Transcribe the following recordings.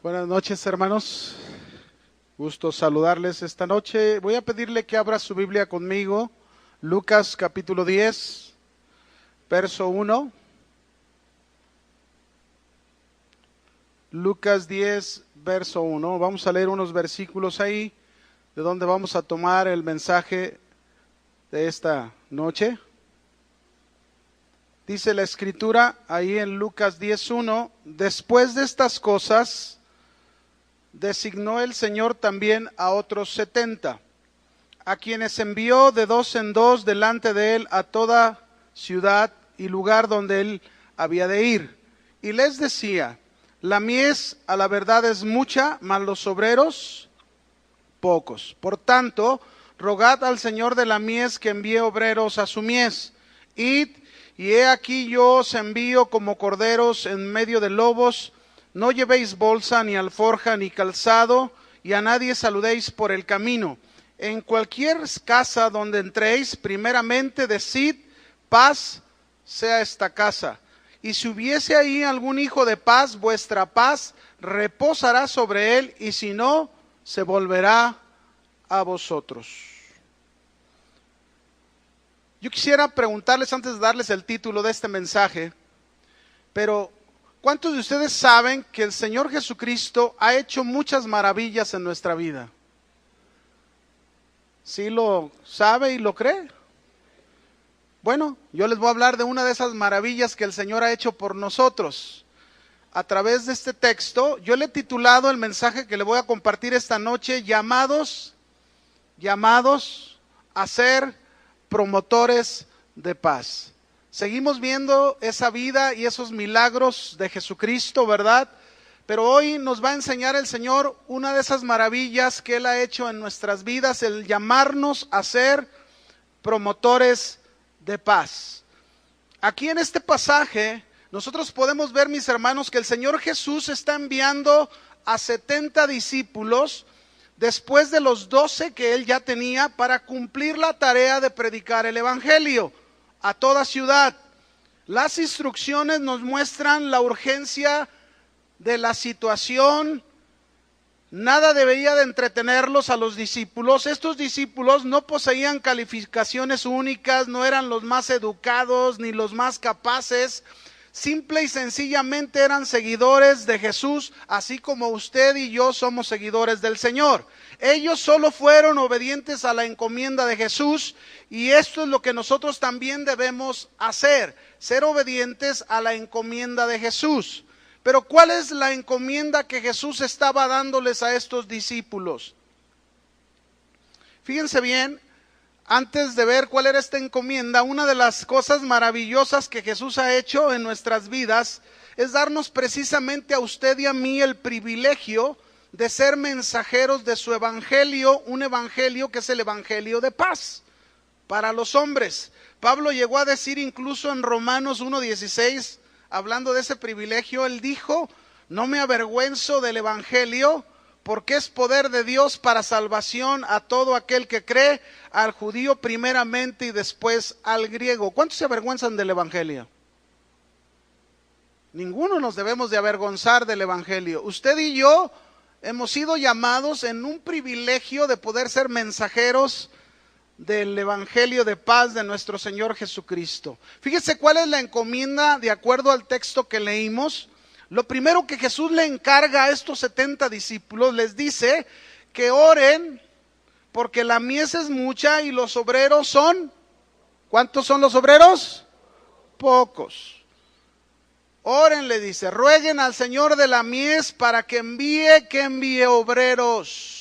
Buenas noches, hermanos. Gusto saludarles esta noche. Voy a pedirle que abra su Biblia conmigo. Lucas capítulo 10, verso 1. Lucas 10, verso 1. Vamos a leer unos versículos ahí, de donde vamos a tomar el mensaje de esta noche. Dice la Escritura ahí en Lucas 10:1, después de estas cosas, designó el Señor también a otros 70, a quienes envió de dos en dos delante de él a toda ciudad y lugar donde él había de ir. Y les decía, la mies a la verdad es mucha, mas los obreros pocos. Por tanto, rogad al Señor de la mies que envíe obreros a su mies. Id, y he aquí yo os envío como corderos en medio de lobos. No llevéis bolsa, ni alforja, ni calzado, y a nadie saludéis por el camino. En cualquier casa donde entréis, primeramente decid, paz sea esta casa. Y si hubiese ahí algún hijo de paz, vuestra paz reposará sobre él, y si no, se volverá a vosotros. Yo quisiera preguntarles antes de darles el título de este mensaje, pero ¿cuántos de ustedes saben que el Señor Jesucristo ha hecho muchas maravillas en nuestra vida? ¿Sí lo sabe y lo cree? Bueno, yo les voy a hablar de una de esas maravillas que el Señor ha hecho por nosotros. A través de este texto, yo le he titulado el mensaje que le voy a compartir esta noche, llamados a ser promotores de paz. Seguimos viendo esa vida y esos milagros de Jesucristo, ¿verdad? Pero hoy nos va a enseñar el Señor una de esas maravillas que Él ha hecho en nuestras vidas, el llamarnos a ser promotores de paz. Aquí en este pasaje, nosotros podemos ver, mis hermanos, que el Señor Jesús está enviando a 70 discípulos después de los 12 que Él ya tenía para cumplir la tarea de predicar el Evangelio a toda ciudad. Las instrucciones nos muestran la urgencia de la situación. Nada debería de entretenerlos a los discípulos. Estos discípulos no poseían calificaciones únicas, no eran los más educados ni los más capaces. Simple y sencillamente eran seguidores de Jesús, así como usted y yo somos seguidores del Señor. Ellos solo fueron obedientes a la encomienda de Jesús, y esto es lo que nosotros también debemos hacer, ser obedientes a la encomienda de Jesús. Pero ¿cuál es la encomienda que Jesús estaba dándoles a estos discípulos? Fíjense bien. Antes de ver cuál era esta encomienda, una de las cosas maravillosas que Jesús ha hecho en nuestras vidas es darnos precisamente a usted y a mí el privilegio de ser mensajeros de su evangelio, un evangelio que es el evangelio de paz para los hombres. Pablo llegó a decir incluso en Romanos 1:16, hablando de ese privilegio, él dijo, no me avergüenzo del evangelio, porque es poder de Dios para salvación a todo aquel que cree, al judío primeramente y después al griego. ¿Cuántos se avergüenzan del evangelio? Ninguno nos debemos de avergonzar del evangelio. Usted y yo hemos sido llamados en un privilegio de poder ser mensajeros del evangelio de paz de nuestro Señor Jesucristo. Fíjese cuál es la encomienda de acuerdo al texto que leímos. Lo primero que Jesús le encarga a estos 70 discípulos, les dice que oren porque la mies es mucha y los obreros son, ¿cuántos son los obreros? Pocos. Oren, le dice, rueguen al Señor de la mies para que envíe obreros.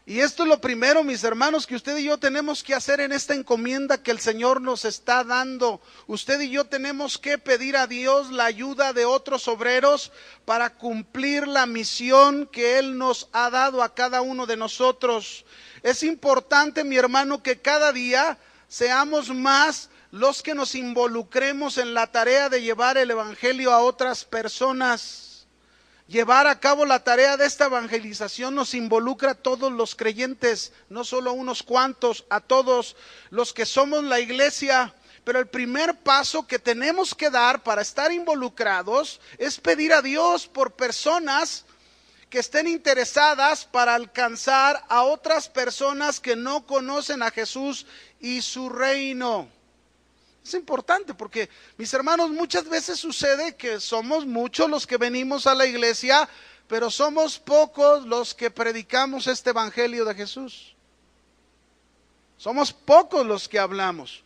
Y esto es lo primero, mis hermanos, que usted y yo tenemos que hacer en esta encomienda que el Señor nos está dando. Usted y yo tenemos que pedir a Dios la ayuda de otros obreros para cumplir la misión que Él nos ha dado a cada uno de nosotros. Es importante, mi hermano, que cada día seamos más los que nos involucremos en la tarea de llevar el evangelio a otras personas. Llevar a cabo la tarea de esta evangelización nos involucra a todos los creyentes, no solo unos cuantos, a todos los que somos la iglesia. pero el primer paso que tenemos que dar para estar involucrados es pedir a Dios por personas que estén interesadas para alcanzar a otras personas que no conocen a Jesús y su reino. Es importante porque, mis hermanos, muchas veces sucede que somos muchos los que venimos a la iglesia, pero somos pocos los que predicamos este evangelio de Jesús. Somos pocos los que hablamos.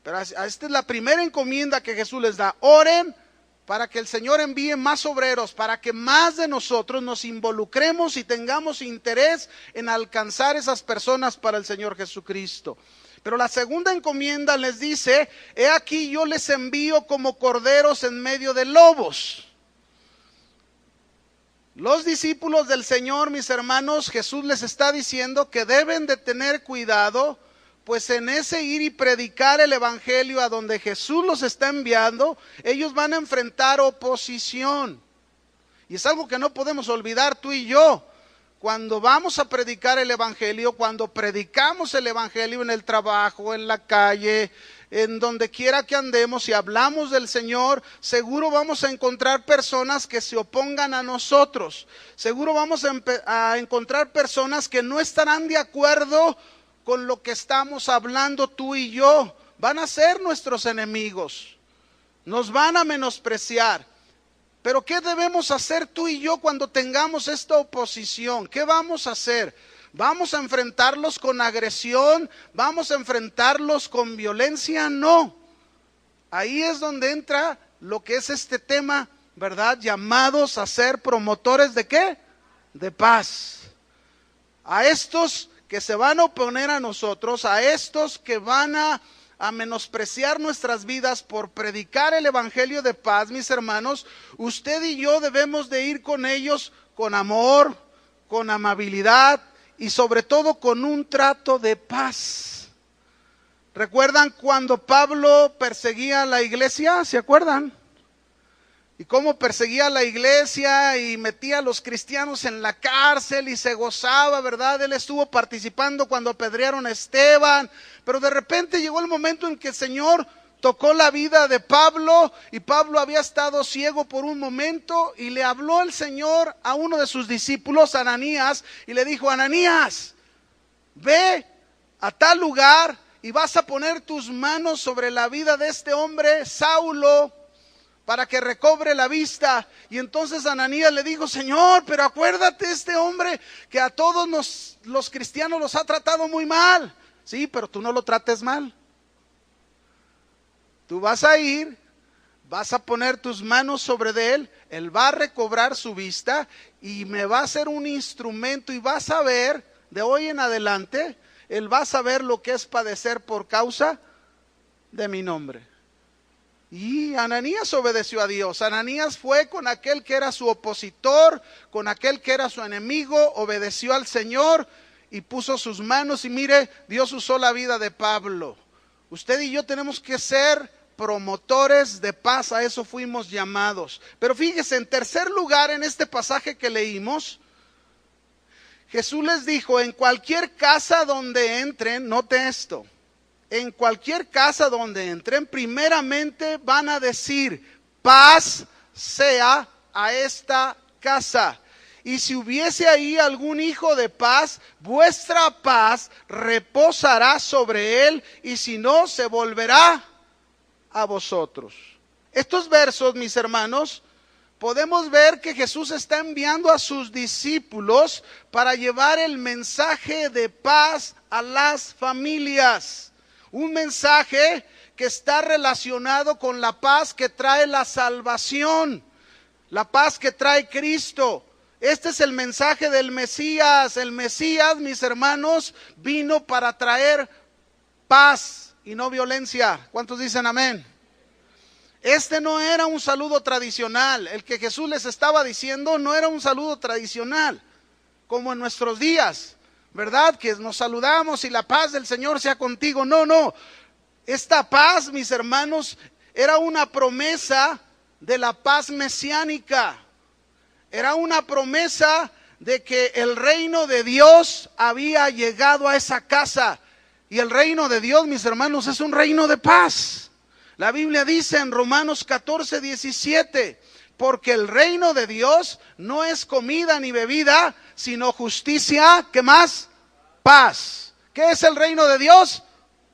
Pero esta es la primera encomienda que Jesús les da. Oren para que el Señor envíe más obreros, para que más de nosotros nos involucremos y tengamos interés en alcanzar esas personas para el Señor Jesucristo. Pero la segunda encomienda les dice: he aquí yo les envío como corderos en medio de lobos. Los discípulos del Señor, mis hermanos, Jesús les está diciendo que deben de tener cuidado, pues en ese ir y predicar el evangelio a donde Jesús los está enviando, ellos van a enfrentar oposición. Y es algo que no podemos olvidar tú y yo. Cuando vamos a predicar el evangelio, cuando predicamos el evangelio en el trabajo, en la calle, en donde quiera que andemos y hablamos del Señor, seguro vamos a encontrar personas que se opongan a nosotros. Seguro vamos a encontrar personas que no estarán de acuerdo con lo que estamos hablando tú y yo. Van a ser nuestros enemigos, nos van a menospreciar. Pero ¿qué debemos hacer tú y yo cuando tengamos esta oposición? ¿Qué vamos a hacer? ¿Vamos a enfrentarlos con agresión? ¿Vamos a enfrentarlos con violencia? No. Ahí es donde entra lo que es este tema, ¿verdad? Llamados a ser promotores ¿de qué? De paz. A estos que se van a oponer a nosotros, a estos que van a menospreciar nuestras vidas por predicar el evangelio de paz, mis hermanos, usted y yo debemos de ir con ellos con amor, con amabilidad y sobre todo con un trato de paz. ¿Recuerdan cuando Pablo perseguía a la iglesia? ¿Se acuerdan? Y cómo perseguía a la iglesia y metía a los cristianos en la cárcel y se gozaba, ¿verdad? Él estuvo participando cuando apedrearon a Esteban, pero de repente llegó el momento en que el Señor tocó la vida de Pablo y Pablo había estado ciego por un momento y le habló el Señor a uno de sus discípulos, Ananías, y le dijo: Ananías, ve a tal lugar y vas a poner tus manos sobre la vida de este hombre, Saulo, para que recobre la vista. Y entonces Ananías le dijo: Señor, pero acuérdate, este hombre que a todos los cristianos los ha tratado muy mal. Sí, pero tú no lo trates mal. Tú vas a ir, vas a poner tus manos sobre él va a recobrar su vista y me va a ser un instrumento y vas a ver, de hoy en adelante, él va a saber lo que es padecer por causa de mi nombre. Y Ananías obedeció a Dios. Ananías fue con aquel que era su opositor, con aquel que era su enemigo, obedeció al Señor y puso sus manos y mire, Dios usó la vida de Pablo. Usted y yo tenemos que ser promotores de paz, a eso fuimos llamados. Pero fíjese, en tercer lugar, en este pasaje que leímos, Jesús les dijo: en cualquier casa donde entren, note esto, en cualquier casa donde entren, primeramente van a decir: paz sea a esta casa. Y si hubiese ahí algún hijo de paz, vuestra paz reposará sobre él, y si no, se volverá a vosotros. Estos versos, mis hermanos, podemos ver que Jesús está enviando a sus discípulos para llevar el mensaje de paz a las familias. Un mensaje que está relacionado con la paz que trae la salvación, la paz que trae Cristo. Este es el mensaje del Mesías. El Mesías, mis hermanos, vino para traer paz y no violencia. ¿Cuántos dicen amén? Este no era un saludo tradicional. El que Jesús les estaba diciendo no era un saludo tradicional, como en nuestros días, ¿verdad? Que nos saludamos y la paz del Señor sea contigo. No, no. Esta paz, mis hermanos, era una promesa de la paz mesiánica. Era una promesa de que el reino de Dios había llegado a esa casa. Y el reino de Dios, mis hermanos, es un reino de paz. La Biblia dice en Romanos 14:17, porque el reino de Dios no es comida ni bebida, sino justicia, ¿qué más? Paz. ¿Qué es el reino de Dios?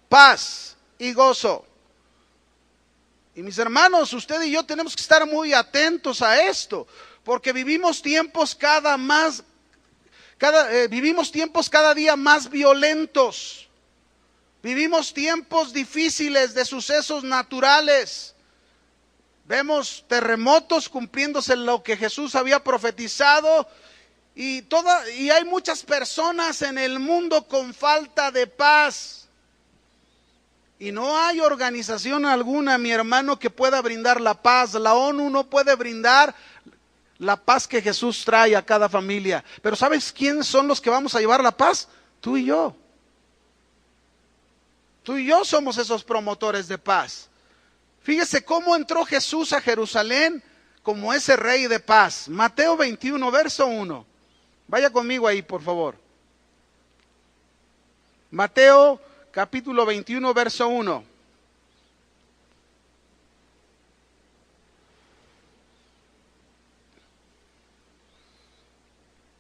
Paz y gozo. Y mis hermanos, usted y yo tenemos que estar muy atentos a esto, porque vivimos tiempos cada día más violentos. Vivimos tiempos difíciles de sucesos naturales. Vemos terremotos cumpliéndose lo que Jesús había profetizado. Y hay muchas personas en el mundo con falta de paz. Y no hay organización alguna, mi hermano, que pueda brindar la paz. La ONU no puede brindar la paz que Jesús trae a cada familia. Pero ¿sabes quiénes son los que vamos a llevar la paz? Tú y yo. Tú y yo somos esos promotores de paz. Fíjese cómo entró Jesús a Jerusalén como ese rey de paz. Mateo 21, verso 1. Vaya conmigo ahí, por favor. Mateo capítulo 21, verso 1.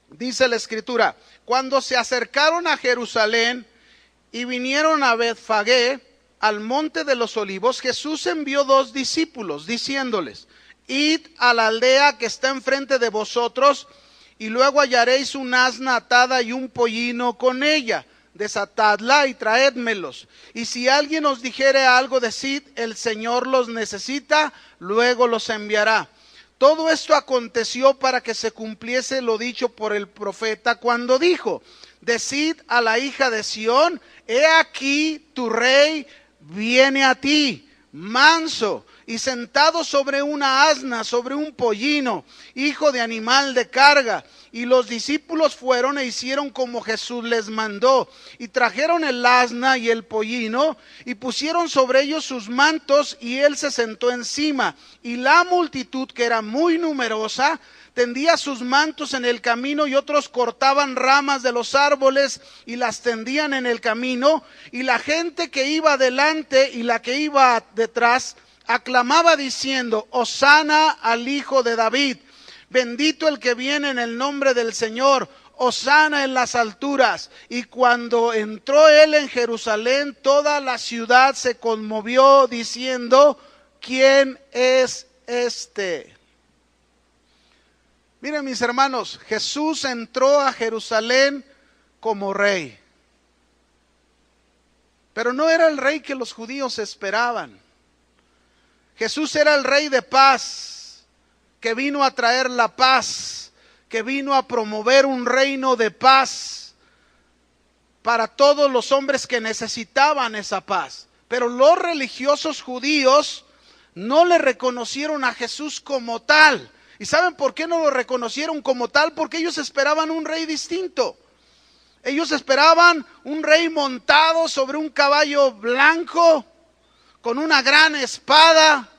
Dice la Escritura: cuando se acercaron a Jerusalén y vinieron a Betfagé, al monte de los olivos, Jesús envió 2 discípulos, diciéndoles: id a la aldea que está enfrente de vosotros, y luego hallaréis un asna atada y un pollino con ella. Desatadla y traédmelos. Y si alguien os dijere algo, decid: el Señor los necesita, luego los enviará. Todo esto aconteció para que se cumpliese lo dicho por el profeta cuando dijo: decid a la hija de Sión, he aquí tu rey viene a ti, manso y sentado sobre una asna, sobre un pollino, hijo de animal de carga. Y los discípulos fueron e hicieron como Jesús les mandó, y trajeron el asna y el pollino, y pusieron sobre ellos sus mantos, y él se sentó encima. Y la multitud, que era muy numerosa, tendía sus mantos en el camino, y otros cortaban ramas de los árboles y las tendían en el camino. Y la gente que iba delante y la que iba detrás aclamaba diciendo: Hosana al Hijo de David, bendito el que viene en el nombre del Señor, hosana en las alturas. Y cuando entró él en Jerusalén, toda la ciudad se conmovió diciendo: ¿quién es este? Miren, mis hermanos, Jesús entró a Jerusalén como rey, pero no era el rey que los judíos esperaban. Jesús era el rey de paz, que vino a traer la paz, que vino a promover un reino de paz para todos los hombres que necesitaban esa paz. Pero los religiosos judíos no le reconocieron a Jesús como tal. ¿Y saben por qué no lo reconocieron como tal? Porque ellos esperaban un rey distinto. Ellos esperaban un rey montado sobre un caballo blanco, con una gran espada.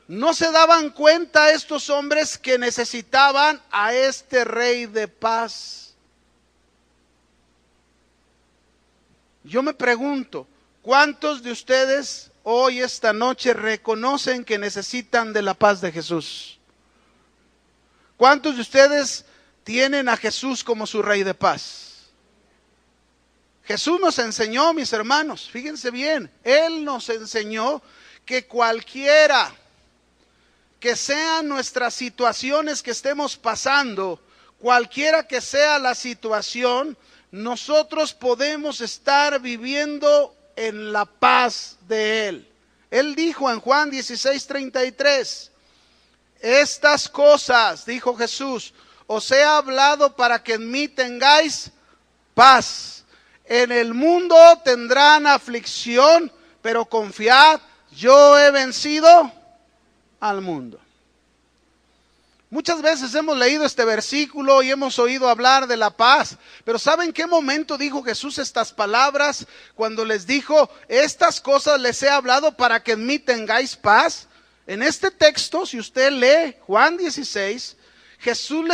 No se daban cuenta estos hombres que necesitaban a este rey de paz. Yo me pregunto, ¿cuántos de ustedes hoy, esta noche, reconocen que necesitan de la paz de Jesús? ¿Cuántos de ustedes tienen a Jesús como su rey de paz? Jesús nos enseñó, mis hermanos, fíjense bien, Él nos enseñó que cualquiera que sean nuestras situaciones que estemos pasando, cualquiera que sea la situación, nosotros podemos estar viviendo en la paz de Él. Él dijo en Juan 16:33, estas cosas, dijo Jesús, os he hablado para que en mí tengáis paz. En el mundo tendrán aflicción, pero confiad, yo he vencido al mundo. Muchas veces hemos leído este versículo y hemos oído hablar de la paz, pero ¿saben qué momento dijo Jesús estas palabras? Cuando les dijo, estas cosas les he hablado para que en mí tengáis paz. En este texto, si usted lee Juan 16, Jesús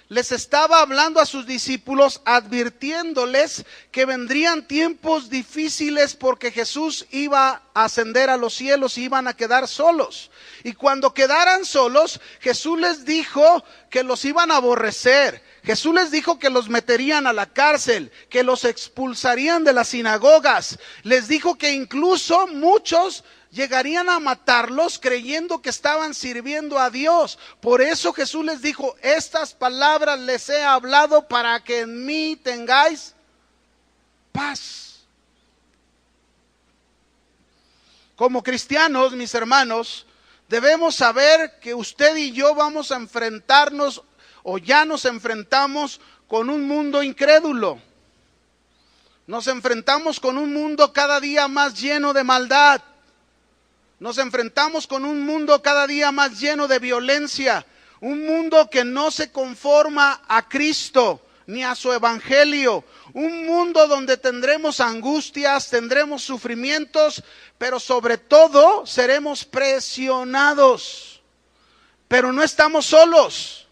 les estaba hablando a sus discípulos, advirtiéndoles que vendrían tiempos difíciles porque Jesús iba a ascender a los cielos y iban a quedar solos. Y cuando quedaran solos, Jesús les dijo que los iban a aborrecer. Jesús les dijo que los meterían a la cárcel, que los expulsarían de las sinagogas. Les dijo que incluso muchos llegarían a matarlos creyendo que estaban sirviendo a Dios. Por eso Jesús les dijo: estas palabras les he hablado para que en mí tengáis paz. Como cristianos, mis hermanos, debemos saber que usted y yo vamos a enfrentarnos, o ya nos enfrentamos, con un mundo incrédulo. Nos enfrentamos con un mundo cada día más lleno de maldad. Nos enfrentamos con un mundo cada día más lleno de violencia, un mundo que no se conforma a Cristo ni a su evangelio, un mundo donde tendremos angustias, tendremos sufrimientos, pero sobre todo seremos presionados. Pero no estamos solos.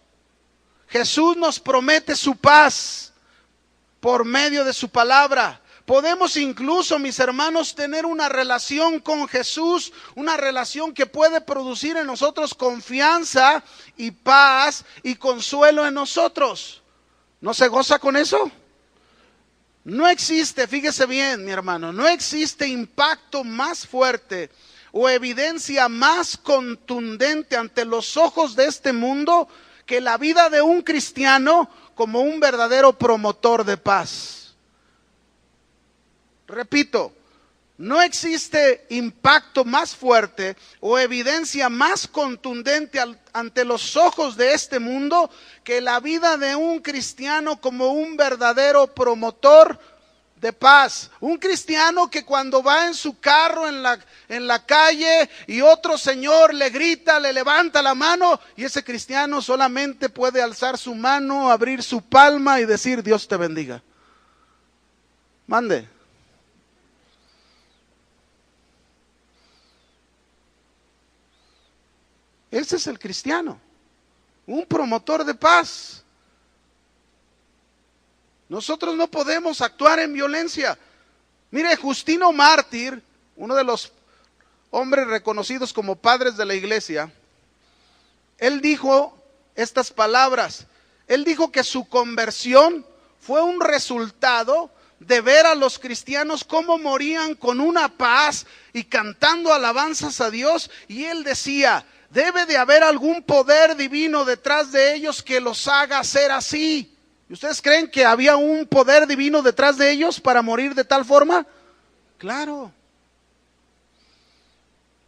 Jesús nos promete su paz por medio de su palabra. Podemos incluso, mis hermanos, tener una relación con Jesús, una relación que puede producir en nosotros confianza y paz y consuelo en nosotros. ¿No se goza con eso? No existe, fíjese bien, mi hermano, no existe impacto más fuerte o evidencia más contundente ante los ojos de este mundo que la vida de un cristiano como un verdadero promotor de paz. Repito, no existe impacto más fuerte o evidencia más contundente ante los ojos de este mundo que la vida de un cristiano como un verdadero promotor de paz. Un cristiano que cuando va en su carro en la calle y otro señor le grita, le levanta la mano, y ese cristiano solamente puede alzar su mano, abrir su palma y decir: Dios te bendiga. Mande. Ese es el cristiano, un promotor de paz. Nosotros no podemos actuar en violencia. Mire, Justino Mártir, uno de los hombres reconocidos como padres de la iglesia, él dijo estas palabras. Él dijo que su conversión fue un resultado de ver a los cristianos cómo morían con una paz y cantando alabanzas a Dios, y él decía: debe de haber algún poder divino detrás de ellos que los haga ser así. ¿Y ustedes creen que había un poder divino detrás de ellos para morir de tal forma? Claro.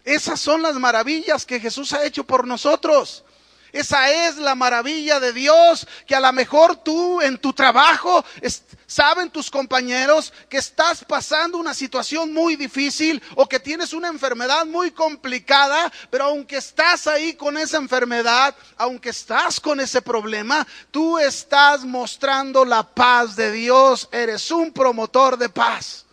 Esas son las maravillas que Jesús ha hecho por nosotros. Esa es la maravilla de Dios, que a lo mejor tú en tu trabajo, saben tus compañeros que estás pasando una situación muy difícil o que tienes una enfermedad muy complicada, pero aunque estás ahí con esa enfermedad, aunque estás con ese problema, tú estás mostrando la paz de Dios, eres un promotor de paz.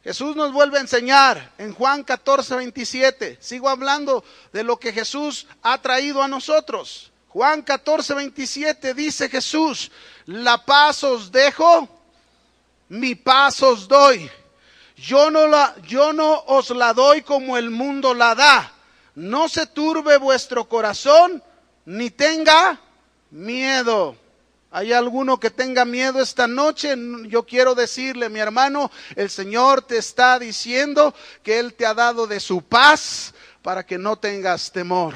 Jesús nos vuelve a enseñar en Juan 14:27. Sigo hablando de lo que Jesús ha traído a nosotros. Juan 14:27 dice Jesús: la paz os dejo, mi paz os doy. Yo no os la doy como el mundo la da. No se turbe vuestro corazón, ni tenga miedo. ¿Hay alguno que tenga miedo esta noche? Yo quiero decirle, mi hermano, el Señor te está diciendo que Él te ha dado de su paz para que no tengas temor.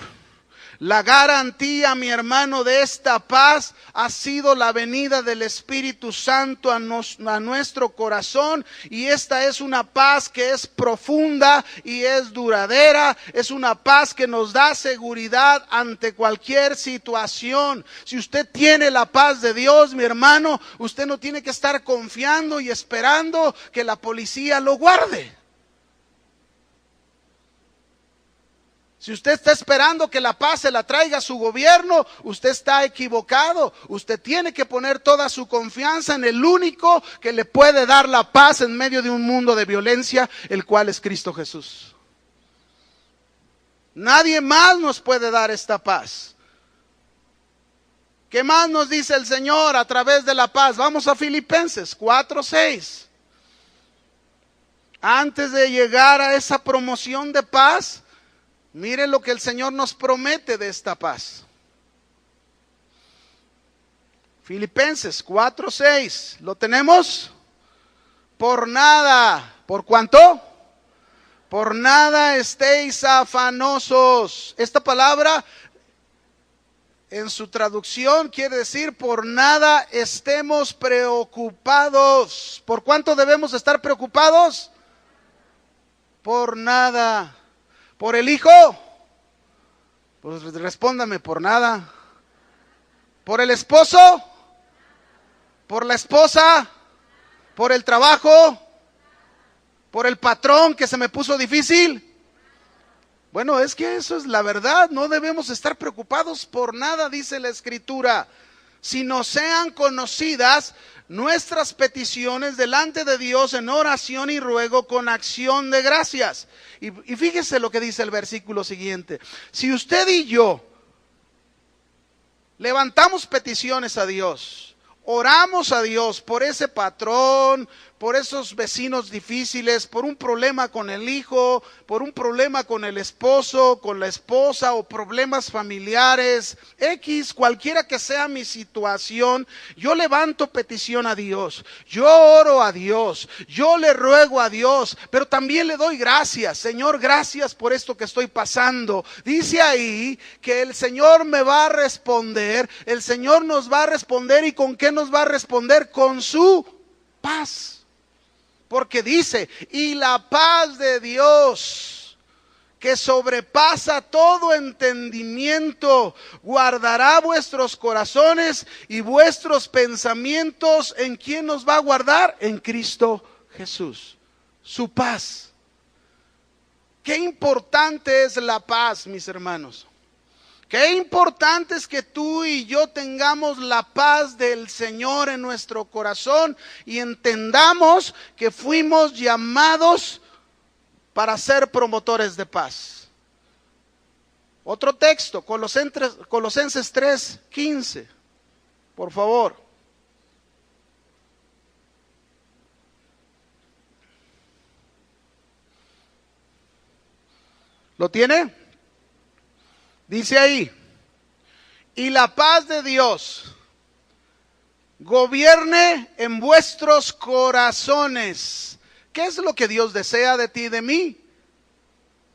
La garantía, mi hermano, de esta paz ha sido la venida del Espíritu Santo a nuestro corazón, y esta es una paz que es profunda y es duradera. Es una paz que nos da seguridad ante cualquier situación. Si usted tiene la paz de Dios, mi hermano, usted no tiene que estar confiando y esperando que la policía lo guarde. Si usted está esperando que la paz se la traiga su gobierno, usted está equivocado. Usted tiene que poner toda su confianza en el único que le puede dar la paz en medio de un mundo de violencia, el cual es Cristo Jesús. Nadie más nos puede dar esta paz. ¿Qué más nos dice el Señor a través de la paz? Vamos a Filipenses 4:6. Antes de llegar a esa promoción de paz, mire lo que el Señor nos promete de esta paz. Filipenses 4:6, ¿lo tenemos? Por nada, ¿por cuánto? Por nada estéis afanosos. Esta palabra en su traducción quiere decir por nada estemos preocupados. ¿Por cuánto debemos estar preocupados? Por nada. ¿Por el hijo? Pues respóndame, por nada. ¿Por el esposo? ¿Por la esposa? ¿Por el trabajo? ¿Por el patrón que se me puso difícil? Bueno, es que eso es la verdad. No debemos estar preocupados por nada, dice la Escritura, sino sean conocidas nuestras peticiones delante de Dios en oración y ruego con acción de gracias. Y fíjese lo que dice el versículo siguiente. Si usted y yo levantamos peticiones a Dios, oramos a Dios por ese patrón, por esos vecinos difíciles, por un problema con el hijo, por un problema con el esposo, con la esposa o problemas familiares, cualquiera que sea mi situación, yo levanto petición a Dios, yo oro a Dios, yo le ruego a Dios, pero también le doy gracias. Señor, gracias por esto que estoy pasando. Dice ahí que el Señor me va a responder, el Señor nos va a responder. ¿Y con qué nos va a responder? Con su paz. Porque dice, y la paz de Dios, que sobrepasa todo entendimiento, guardará vuestros corazones y vuestros pensamientos. ¿En quién nos va a guardar? En Cristo Jesús. Su paz. Qué importante es la paz, mis hermanos. Qué importante es que tú y yo tengamos la paz del Señor en nuestro corazón y entendamos que fuimos llamados para ser promotores de paz. Otro texto, Colosenses 3:15, por favor. ¿Lo tiene? Dice ahí, y la paz de Dios gobierne en vuestros corazones. ¿Qué es lo que Dios desea de ti y de mí?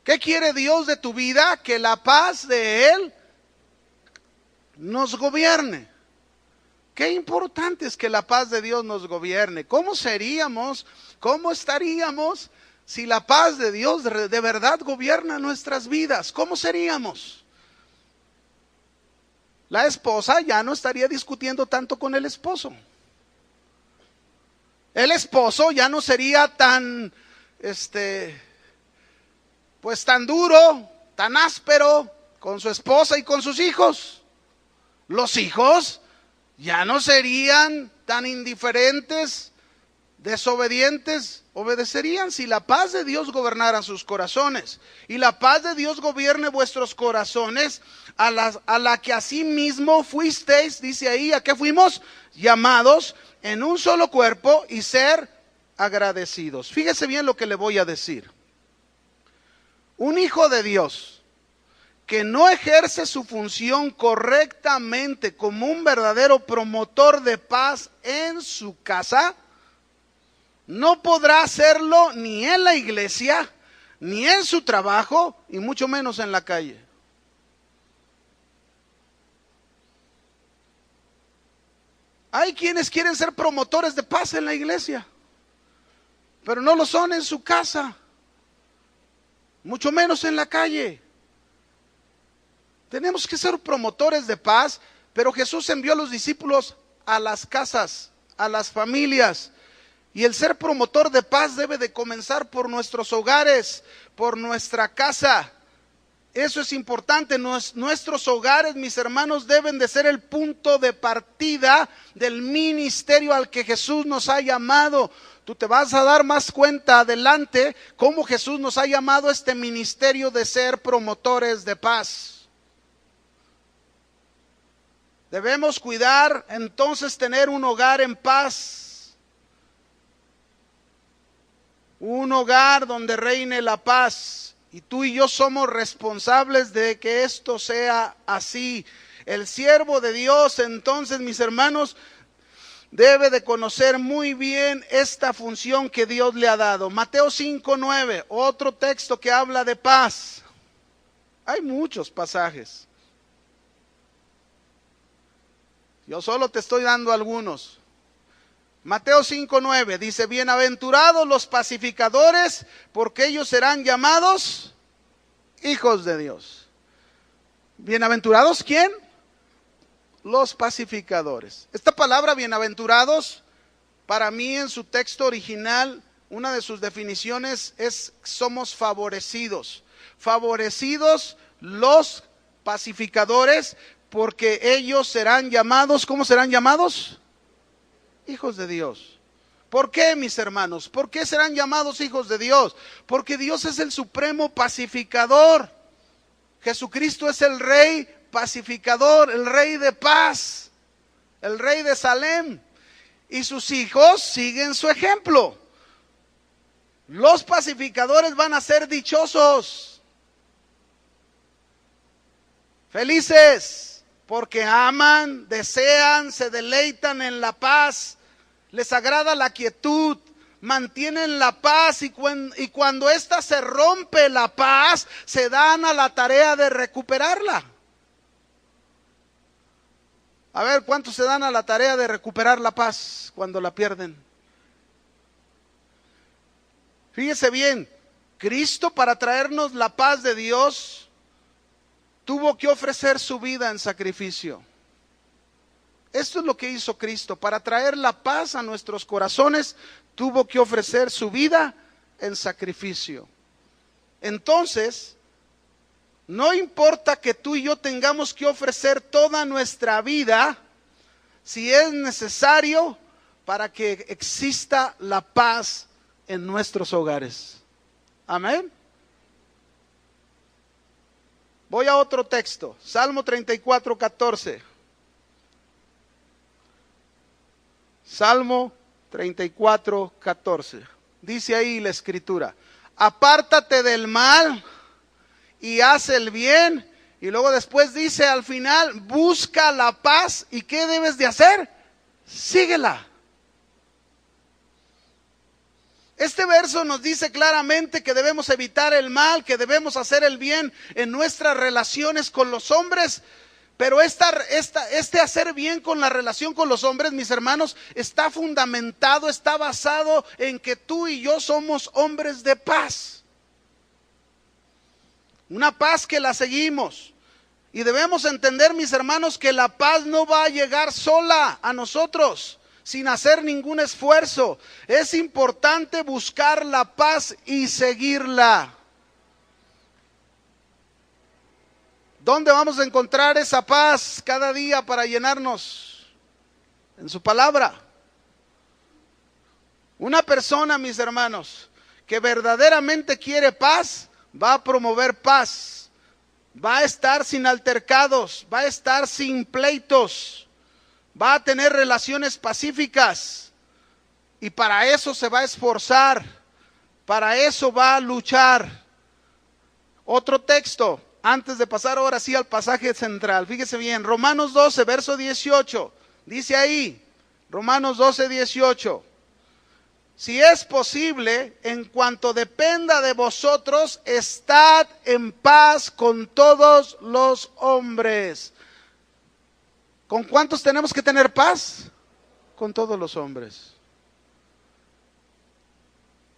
¿Qué quiere Dios de tu vida? Que la paz de Él nos gobierne. Qué importante es que la paz de Dios nos gobierne. ¿Cómo seríamos? ¿Cómo estaríamos si la paz de Dios de verdad gobierna nuestras vidas? ¿Cómo seríamos? La esposa ya no estaría discutiendo tanto con el esposo. El esposo ya no sería tan, pues tan duro, tan áspero con su esposa y con sus hijos. Los hijos ya no serían tan indiferentes, desobedientes, obedecerían si la paz de Dios gobernara sus corazones. Y la paz de Dios gobierne vuestros corazones, a la que asimismo fuisteis, dice ahí, ¿a qué fuimos? Llamados en un solo cuerpo y ser agradecidos. Fíjese bien lo que le voy a decir. Un hijo de Dios que no ejerce su función correctamente como un verdadero promotor de paz en su casa, no podrá hacerlo ni en la iglesia, ni en su trabajo, y mucho menos en la calle. Hay quienes quieren ser promotores de paz en la iglesia, pero no lo son en su casa, mucho menos en la calle. Tenemos que ser promotores de paz, pero Jesús envió a los discípulos a las casas, a las familias. Y el ser promotor de paz debe de comenzar por nuestros hogares, por nuestra casa. Eso es importante. Nuestros hogares, mis hermanos, deben de ser el punto de partida del ministerio al que Jesús nos ha llamado. Tú te vas a dar más cuenta adelante cómo Jesús nos ha llamado a este ministerio de ser promotores de paz. Debemos cuidar, entonces, tener un hogar en paz. Un hogar donde reine la paz. Y tú y yo somos responsables de que esto sea así. El siervo de Dios, entonces, mis hermanos, debe de conocer muy bien esta función que Dios le ha dado. Mateo 5:9, otro texto que habla de paz. Hay muchos pasajes. Yo solo te estoy dando algunos. Mateo 5:9 dice, bienaventurados los pacificadores, porque ellos serán llamados hijos de Dios. ¿Bienaventurados quién? Los pacificadores. Esta palabra bienaventurados, para mí en su texto original, una de sus definiciones es somos favorecidos. Favorecidos los pacificadores, porque ellos serán llamados, ¿cómo serán llamados? Hijos de Dios. ¿Por qué, mis hermanos? ¿Por qué serán llamados hijos de Dios? Porque Dios es el supremo pacificador. Jesucristo es el Rey pacificador, el Rey de paz, el Rey de Salem. Y sus hijos siguen su ejemplo. Los pacificadores van a ser dichosos, felices, porque aman, desean, se deleitan en la paz, les agrada la quietud, mantienen la paz y cuando ésta se rompe la paz, se dan a la tarea de recuperarla. A ver, ¿cuántos se dan a la tarea de recuperar la paz cuando la pierden? Fíjese bien, Cristo, para traernos la paz de Dios, tuvo que ofrecer su vida en sacrificio. Esto es lo que hizo Cristo. Para traer la paz a nuestros corazones, tuvo que ofrecer su vida en sacrificio. Entonces, no importa que tú y yo tengamos que ofrecer toda nuestra vida, si es necesario, para que exista la paz en nuestros hogares. Amén. Voy a otro texto, Salmo 34:14. Salmo 34:14. Dice ahí la escritura: apártate del mal y haz el bien. Y luego después dice al final, busca la paz. ¿Y qué debes de hacer? Síguela. Este verso nos dice claramente que debemos evitar el mal, que debemos hacer el bien en nuestras relaciones con los hombres. Pero este hacer bien con la relación con los hombres, mis hermanos, está fundamentado, está basado en que tú y yo somos hombres de paz. Una paz que la seguimos. Y debemos entender, mis hermanos, que la paz no va a llegar sola a nosotros, sin hacer ningún esfuerzo. Es importante buscar la paz y seguirla. ¿Dónde vamos a encontrar esa paz cada día para llenarnos? En su palabra. Una persona, mis hermanos, que verdaderamente quiere paz, va a promover paz. Va a estar sin altercados, va a estar sin pleitos, va a tener relaciones pacíficas. Y para eso se va a esforzar, para eso va a luchar. Otro texto, antes de pasar ahora sí al pasaje central, fíjese bien, Romanos 12, verso 18, dice ahí, Romanos 12, 18, si es posible, en cuanto dependa de vosotros, estad en paz con todos los hombres. ¿Con cuántos tenemos que tener paz? Con todos los hombres.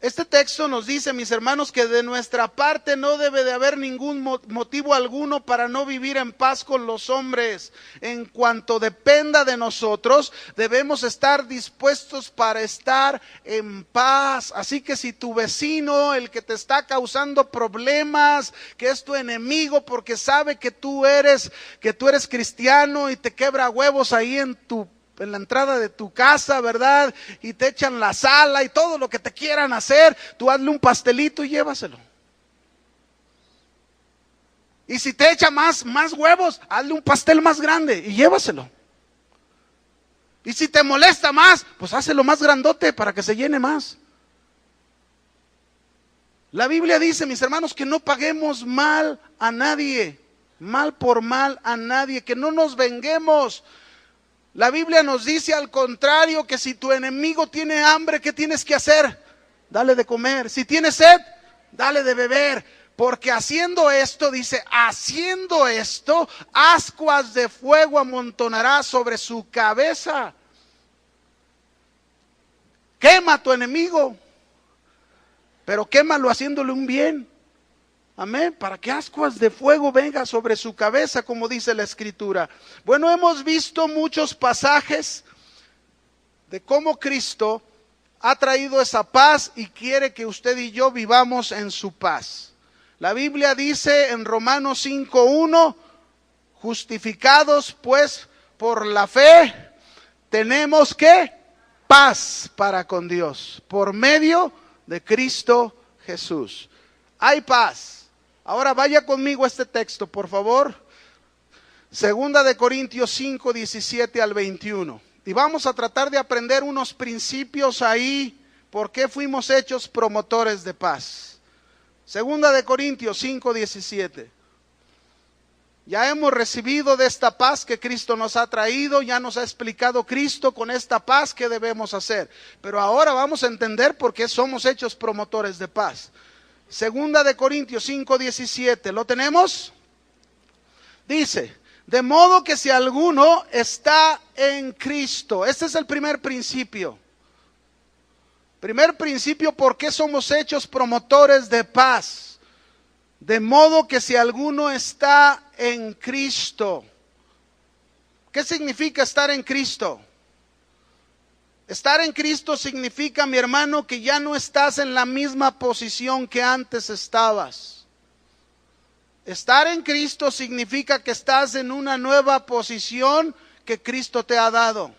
Este texto nos dice, mis hermanos, que de nuestra parte no debe de haber ningún motivo alguno para no vivir en paz con los hombres. En cuanto dependa de nosotros, debemos estar dispuestos para estar en paz. Así que si tu vecino, el que te está causando problemas, que es tu enemigo porque sabe que tú eres cristiano y te quebra huevos ahí en tu en la entrada de tu casa, ¿verdad? Y te echan la sala y todo lo que te quieran hacer, tú hazle un pastelito y llévaselo. Y si te echa más huevos, hazle un pastel más grande y llévaselo. Y si te molesta más, pues hazlo más grandote para que se llene más. La Biblia dice, mis hermanos, que no paguemos mal a nadie, mal por mal a nadie, que no nos venguemos. La Biblia nos dice al contrario, que si tu enemigo tiene hambre, ¿qué tienes que hacer? Dale de comer. Si tiene sed, dale de beber. Porque haciendo esto, dice, haciendo esto, ascuas de fuego amontonará sobre su cabeza. Quema a tu enemigo, pero quémalo haciéndole un bien. Amén, para que ascuas de fuego venga sobre su cabeza, como dice la Escritura. Bueno, hemos visto muchos pasajes de cómo Cristo ha traído esa paz y quiere que usted y yo vivamos en su paz. La Biblia dice en Romanos 5:1, justificados pues por la fe, tenemos que paz para con Dios, por medio de Cristo Jesús. Hay paz. Ahora vaya conmigo a este texto, por favor. Segunda de Corintios 5, 17 al 21. Y vamos a tratar de aprender unos principios ahí, por qué fuimos hechos promotores de paz. Segunda de Corintios 5, 17. Ya hemos recibido de esta paz que Cristo nos ha traído, ya nos ha explicado Cristo con esta paz qué debemos hacer. Pero ahora vamos a entender por qué somos hechos promotores de paz. Segunda de Corintios 5, 17. ¿Lo tenemos? Dice, de modo que si alguno está en Cristo, este es el primer principio. Primer principio, ¿por qué somos hechos promotores de paz? De modo que si alguno está en Cristo. ¿Qué significa estar en Cristo? Estar en Cristo significa, mi hermano, que ya no estás en la misma posición que antes estabas. Estar en Cristo significa que estás en una nueva posición que Cristo te ha dado.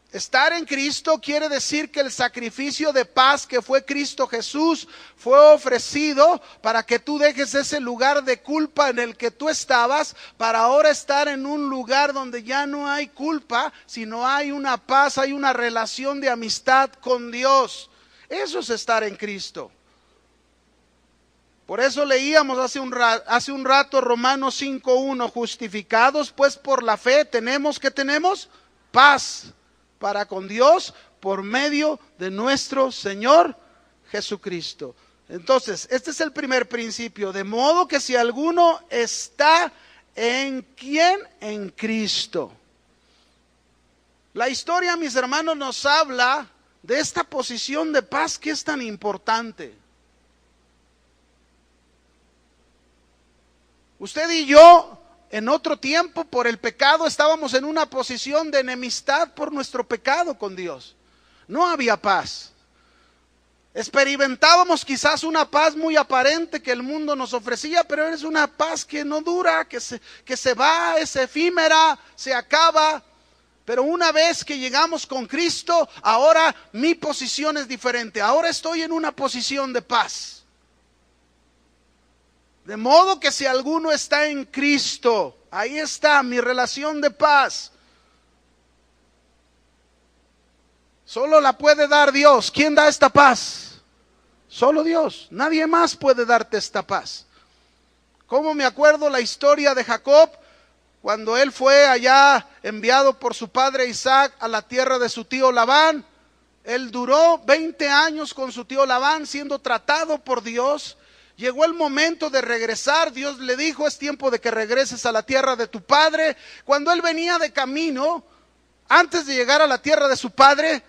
Estar en Cristo quiere decir que el sacrificio de paz que fue Cristo Jesús fue ofrecido para que tú dejes ese lugar de culpa en el que tú estabas, para ahora estar en un lugar donde ya no hay culpa, sino hay una paz, hay una relación de amistad con Dios. Eso es estar en Cristo. Por eso leíamos hace un rato Romanos 5:1, justificados pues por la fe tenemos paz para con Dios por medio de nuestro Señor Jesucristo. Entonces, este es el primer principio, de modo que si alguno está en ¿quién? En Cristo. La historia, mis hermanos, nos habla de esta posición de paz que es tan importante. Usted y yo, en otro tiempo, por el pecado, estábamos en una posición de enemistad por nuestro pecado con Dios. No había paz. Experimentábamos quizás una paz muy aparente que el mundo nos ofrecía, pero es una paz que no dura, que se va, es efímera, se acaba. Pero una vez que llegamos con Cristo, ahora mi posición es diferente. Ahora estoy en una posición de paz. De modo que si alguno está en Cristo, ahí está mi relación de paz. Solo la puede dar Dios. ¿Quién da esta paz? Solo Dios. Nadie más puede darte esta paz. Como me acuerdo la historia de Jacob, cuando él fue allá enviado por su padre Isaac a la tierra de su tío Labán. Él duró 20 años con su tío Labán siendo tratado por Dios. Llegó el momento de regresar. Dios le dijo, es tiempo de que regreses a la tierra de tu padre. Cuando él venía de camino, antes de llegar a la tierra de su padre,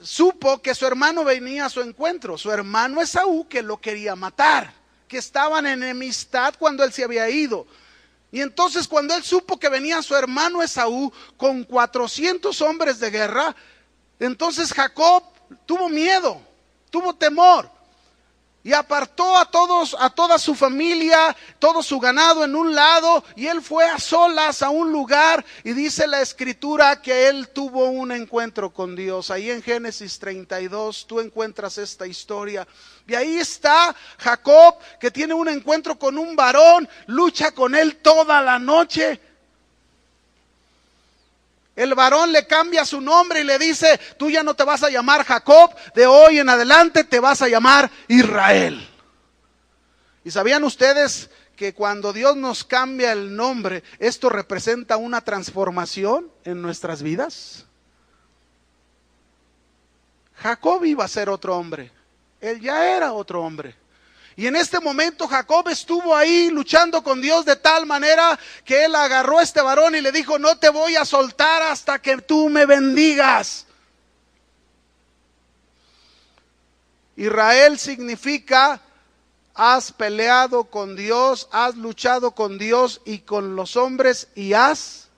supo que su hermano venía a su encuentro. Su hermano Esaú, que lo quería matar, que estaban en enemistad cuando él se había ido. Y entonces cuando él supo que venía su hermano Esaú con 400 hombres de guerra, entonces Jacob tuvo miedo, tuvo temor. Y apartó a todos, a toda su familia, todo su ganado en un lado, y él fue a solas a un lugar, y dice la escritura que él tuvo un encuentro con Dios. Ahí en Génesis 32 tú encuentras esta historia. Y ahí está Jacob, que tiene un encuentro con un varón, lucha con él toda la noche. El varón le cambia su nombre y le dice: tú ya no te vas a llamar Jacob, de hoy en adelante te vas a llamar Israel. ¿Y sabían ustedes que cuando Dios nos cambia el nombre, esto representa una transformación en nuestras vidas? Jacob iba a ser otro hombre, él ya era otro hombre. Y en este momento Jacob estuvo ahí luchando con Dios de tal manera que él agarró a este varón y le dijo: no te voy a soltar hasta que tú me bendigas. Israel significa: has peleado con Dios, has luchado con Dios y con los hombres y has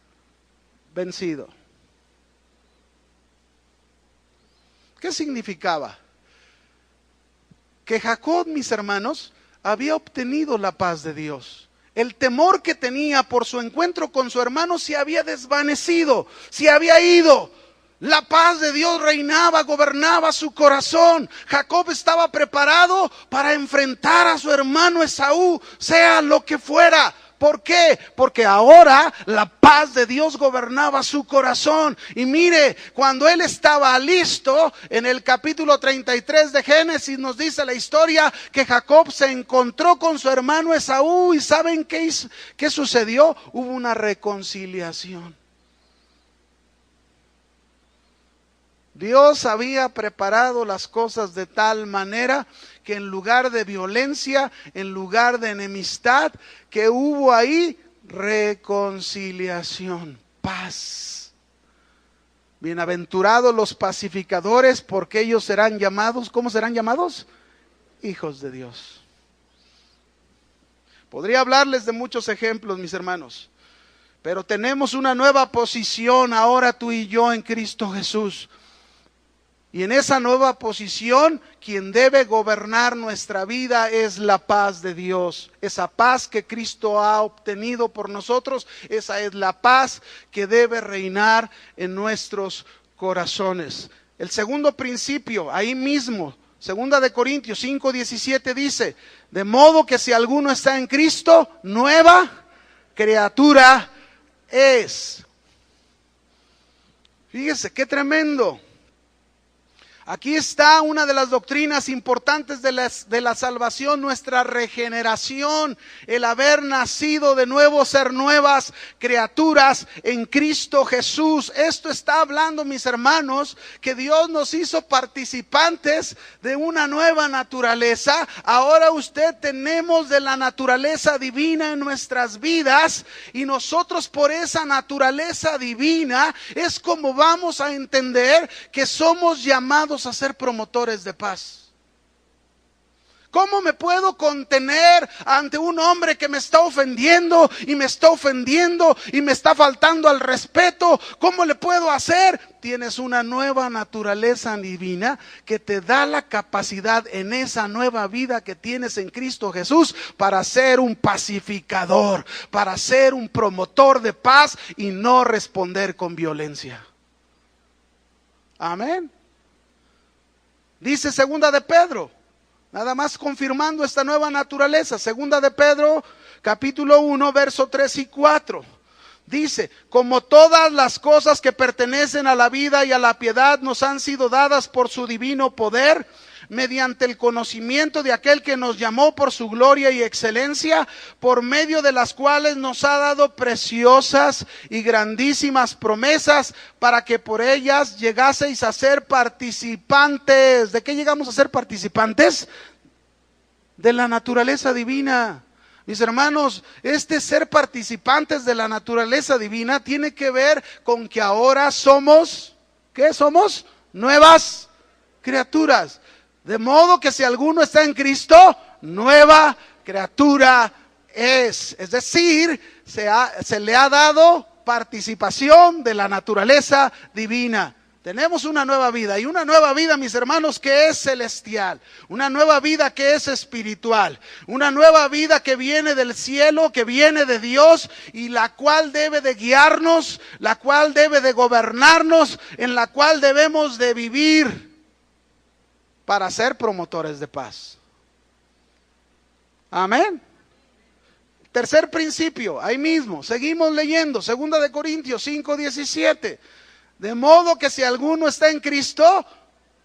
vencido. ¿Qué significaba? Que Jacob, mis hermanos, había obtenido la paz de Dios. El temor que tenía por su encuentro con su hermano se había desvanecido, se había ido. La paz de Dios reinaba, gobernaba su corazón. Jacob estaba preparado para enfrentar a su hermano Esaú, sea lo que fuera. ¿Por qué? Porque ahora la paz de Dios gobernaba su corazón. Y mire, cuando él estaba listo, en el capítulo 33 de Génesis nos dice la historia que Jacob se encontró con su hermano Esaú. ¿Y saben qué sucedió? Hubo una reconciliación. Dios había preparado las cosas de tal manera que en lugar de violencia, en lugar de enemistad, que hubo ahí reconciliación, paz. Bienaventurados los pacificadores, porque ellos serán llamados, ¿cómo serán llamados? Hijos de Dios. Podría hablarles de muchos ejemplos, mis hermanos, pero tenemos una nueva posición ahora tú y yo en Cristo Jesús. Y en esa nueva posición, quien debe gobernar nuestra vida es la paz de Dios. Esa paz que Cristo ha obtenido por nosotros, esa es la paz que debe reinar en nuestros corazones. El segundo principio, ahí mismo, 2 de Corintios 5:17 dice: de modo que si alguno está en Cristo, nueva criatura es. Fíjese, qué tremendo. Aquí está una de las doctrinas importantes de la salvación, nuestra regeneración, el haber nacido de nuevo, ser nuevas criaturas en Cristo Jesús. Esto está hablando, mis hermanos, que Dios nos hizo participantes de una nueva naturaleza. Ahora tenemos de la naturaleza divina en nuestras vidas, y nosotros por esa naturaleza divina es como vamos a entender que somos llamados a ser promotores de paz. ¿Cómo me puedo contener ante un hombre que me está ofendiendo y me está ofendiendo y me está faltando al respeto? ¿Cómo le puedo hacer? Tienes una nueva naturaleza divina que te da la capacidad en esa nueva vida que tienes en Cristo Jesús para ser un pacificador, para ser un promotor de paz y no responder con violencia. Amén. Dice 2 de Pedro, nada más confirmando esta nueva naturaleza. 2 de Pedro, capítulo 1, verso 3 y 4. Dice: como todas las cosas que pertenecen a la vida y a la piedad nos han sido dadas por su divino poder, mediante el conocimiento de aquel que nos llamó por su gloria y excelencia, por medio de las cuales nos ha dado preciosas y grandísimas promesas, para que por ellas llegaseis a ser participantes. ¿De qué llegamos a ser participantes? De la naturaleza divina. Mis hermanos, este ser participantes de la naturaleza divina tiene que ver con que ahora somos, ¿qué somos? Nuevas criaturas. De modo que si alguno está en Cristo, nueva criatura es. Es decir, se le ha dado participación de la naturaleza divina. Tenemos una nueva vida, y una nueva vida, mis hermanos, que es celestial, una nueva vida que es espiritual, una nueva vida que viene del cielo, que viene de Dios, y la cual debe de guiarnos, la cual debe de gobernarnos, en la cual debemos de vivir para ser promotores de paz. Amén. Tercer principio, ahí mismo, seguimos leyendo, 2 Corintios 5:17. De modo que si alguno está en Cristo,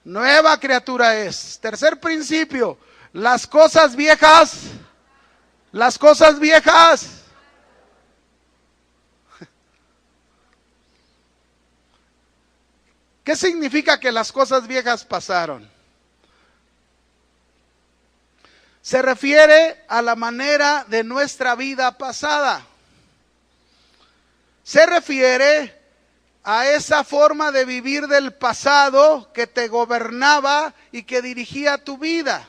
nueva criatura es. Tercer principio, las cosas viejas. ¿Qué significa que las cosas viejas pasaron? Se refiere a la manera de nuestra vida pasada. Se refiere a esa forma de vivir del pasado que te gobernaba y que dirigía tu vida.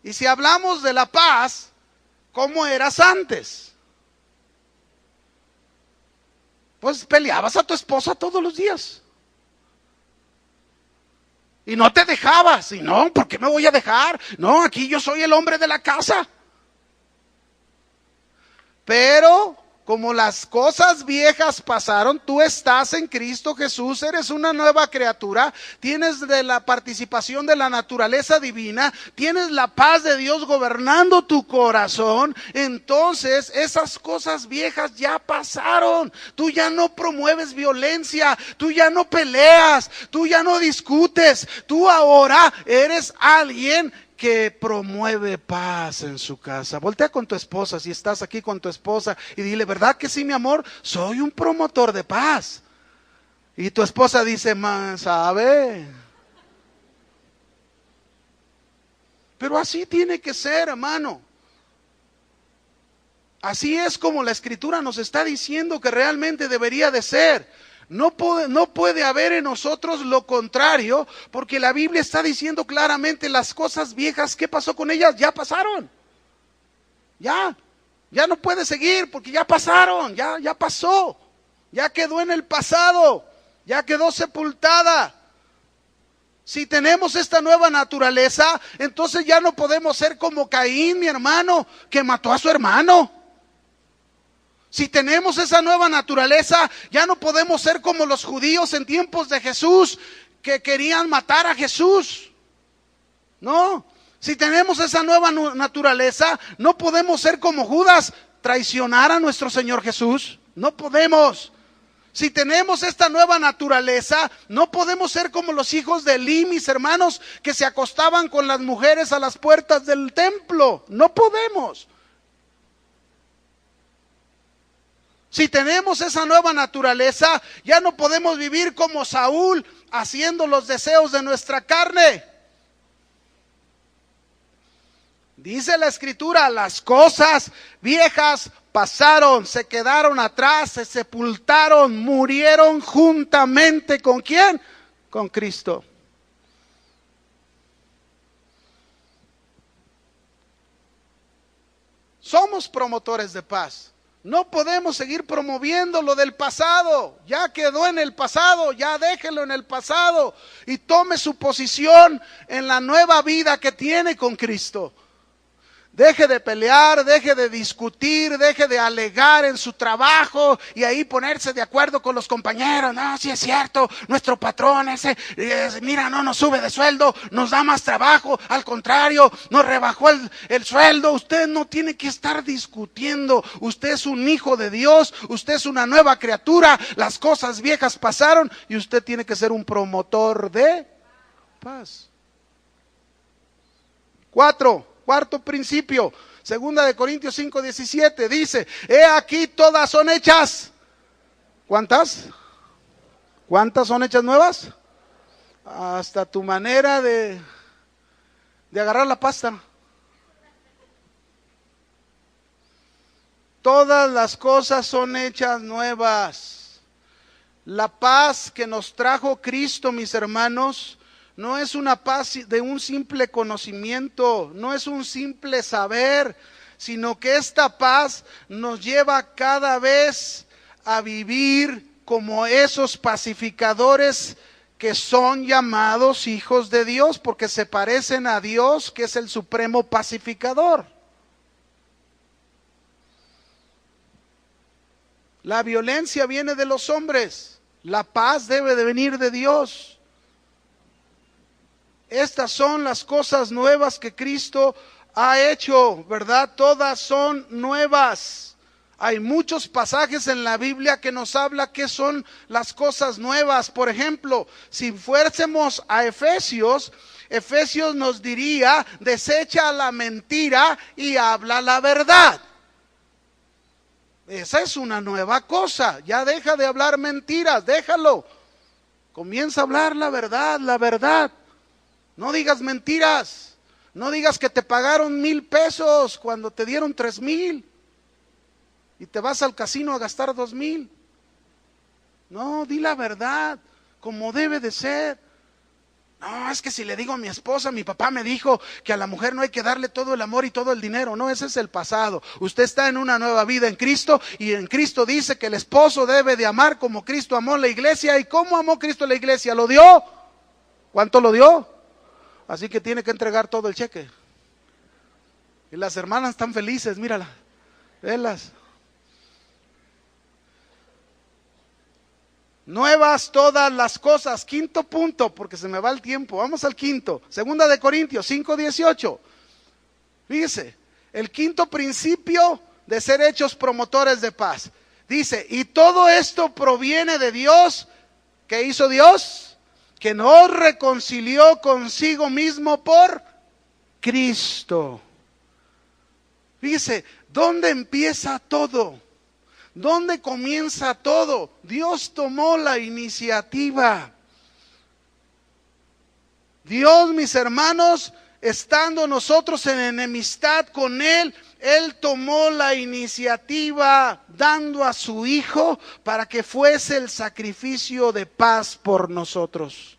Y si hablamos de la paz, ¿cómo eras antes? Pues peleabas a tu esposa todos los días. Y no te dejabas. Y no, ¿por qué me voy a dejar? No, aquí yo soy el hombre de la casa. Pero como las cosas viejas pasaron, tú estás en Cristo Jesús, eres una nueva criatura, tienes de la participación de la naturaleza divina, tienes la paz de Dios gobernando tu corazón. Entonces esas cosas viejas ya pasaron. Tú ya no promueves violencia, tú ya no peleas, tú ya no discutes, tú ahora eres alguien que promueve paz en su casa. Voltea con tu esposa, si estás aquí con tu esposa, y dile, ¿verdad que sí, mi amor? Soy un promotor de paz. Y tu esposa dice, ¿sabe? Pero así tiene que ser, hermano. Así es como la Escritura nos está diciendo que realmente debería de ser. No puede haber en nosotros lo contrario, porque la Biblia está diciendo claramente las cosas viejas, ¿qué pasó con ellas? Ya pasaron. Ya no puede seguir porque ya pasaron, ya pasó. Ya quedó en el pasado, ya quedó sepultada. Si tenemos esta nueva naturaleza, entonces ya no podemos ser como Caín, mi hermano, que mató a su hermano. Si tenemos esa nueva naturaleza, ya no podemos ser como los judíos en tiempos de Jesús, que querían matar a Jesús. No, si tenemos esa nueva naturaleza, no podemos ser como Judas, traicionar a nuestro Señor Jesús. No podemos. Si tenemos esta nueva naturaleza, no podemos ser como los hijos de Elí, mis hermanos, que se acostaban con las mujeres a las puertas del templo. No podemos. Si tenemos esa nueva naturaleza, ya no podemos vivir como Saúl, haciendo los deseos de nuestra carne. Dice la Escritura, las cosas viejas pasaron, se quedaron atrás, se sepultaron, murieron juntamente ¿con quién? Con Cristo. Somos promotores de paz. No podemos seguir promoviendo lo del pasado. Ya quedó en el pasado, ya déjelo en el pasado y tome su posición en la nueva vida que tiene con Cristo. Deje de pelear, deje de discutir, deje de alegar en su trabajo y ahí ponerse de acuerdo con los compañeros. No, sí es cierto, nuestro patrón mira, no nos sube de sueldo, nos da más trabajo, al contrario, nos rebajó el sueldo. Usted no tiene que estar discutiendo. Usted es un hijo de Dios, usted es una nueva criatura, las cosas viejas pasaron y usted tiene que ser un promotor de paz. Cuarto principio, 2 Corintios 5:17, dice, he aquí todas son hechas. ¿Cuántas? ¿Cuántas son hechas nuevas? Hasta tu manera de agarrar la pasta. Todas las cosas son hechas nuevas. La paz que nos trajo Cristo, mis hermanos, no es una paz de un simple conocimiento, no es un simple saber, sino que esta paz nos lleva cada vez a vivir como esos pacificadores que son llamados hijos de Dios, porque se parecen a Dios, que es el supremo pacificador. La violencia viene de los hombres, la paz debe de venir de Dios. Estas son las cosas nuevas que Cristo ha hecho, ¿verdad? Todas son nuevas. Hay muchos pasajes en la Biblia que nos habla qué son las cosas nuevas. Por ejemplo, si fuésemos a Efesios, Efesios nos diría: desecha la mentira y habla la verdad. Esa es una nueva cosa. Ya deja de hablar mentiras, déjalo. Comienza a hablar la verdad, la verdad. No digas mentiras. No digas que te pagaron 1,000 pesos cuando te dieron 3,000. Y te vas al casino a gastar 2,000. No, di la verdad, como debe de ser. No, es que si le digo a mi esposa, mi papá me dijo que a la mujer no hay que darle todo el amor y todo el dinero. No, ese es el pasado. Usted está en una nueva vida en Cristo, y en Cristo dice que el esposo debe de amar como Cristo amó la iglesia. ¿Y cómo amó Cristo la iglesia? ¿Lo dio? ¿Cuánto lo dio? Así que tiene que entregar todo el cheque. Y las hermanas están felices, mírala, velas. Nuevas todas las cosas. Quinto punto, porque se me va el tiempo. Vamos al quinto. Segunda de Corintios 5:18. Fíjese, el quinto principio de ser hechos promotores de paz. Dice: y todo esto proviene de Dios. ¿Qué hizo Dios? Que nos reconcilió consigo mismo por Cristo. Fíjese, ¿dónde empieza todo? ¿Dónde comienza todo? Dios tomó la iniciativa. Dios, mis hermanos, estando nosotros en enemistad con Él, Él tomó la iniciativa dando a su Hijo para que fuese el sacrificio de paz por nosotros.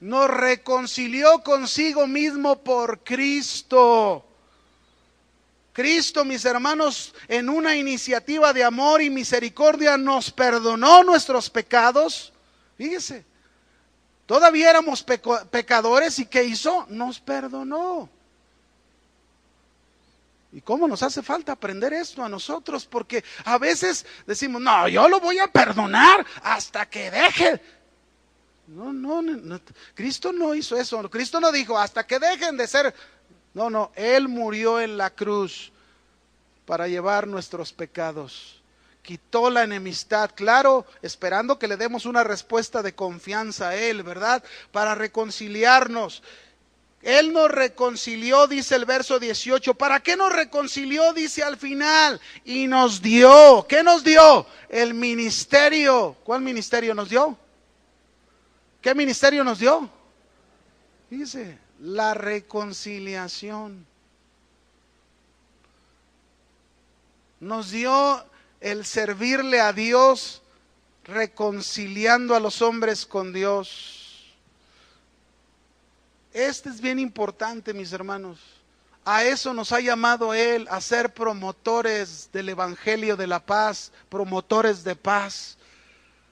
Nos reconcilió consigo mismo por Cristo. Cristo, mis hermanos, en una iniciativa de amor y misericordia nos perdonó nuestros pecados. Fíjese, todavía éramos pecadores, y ¿qué hizo? Nos perdonó. ¿Y cómo nos hace falta aprender esto a nosotros? Porque a veces decimos: no, yo lo voy a perdonar hasta que deje. No, Cristo no hizo eso. Cristo no dijo: hasta que dejen de ser. No, Él murió en la cruz para llevar nuestros pecados. Quitó la enemistad, claro, esperando que le demos una respuesta de confianza a Él, ¿verdad? Para reconciliarnos. Él nos reconcilió, dice el verso 18. ¿Para qué nos reconcilió? Dice al final. Y nos dio, ¿qué nos dio? El ministerio. ¿Cuál ministerio nos dio? ¿Qué ministerio nos dio? Dice, la reconciliación. Nos dio el servirle a Dios, reconciliando a los hombres con Dios. Este es bien importante, mis hermanos. A eso nos ha llamado Él, a ser promotores del Evangelio de la paz, promotores de paz.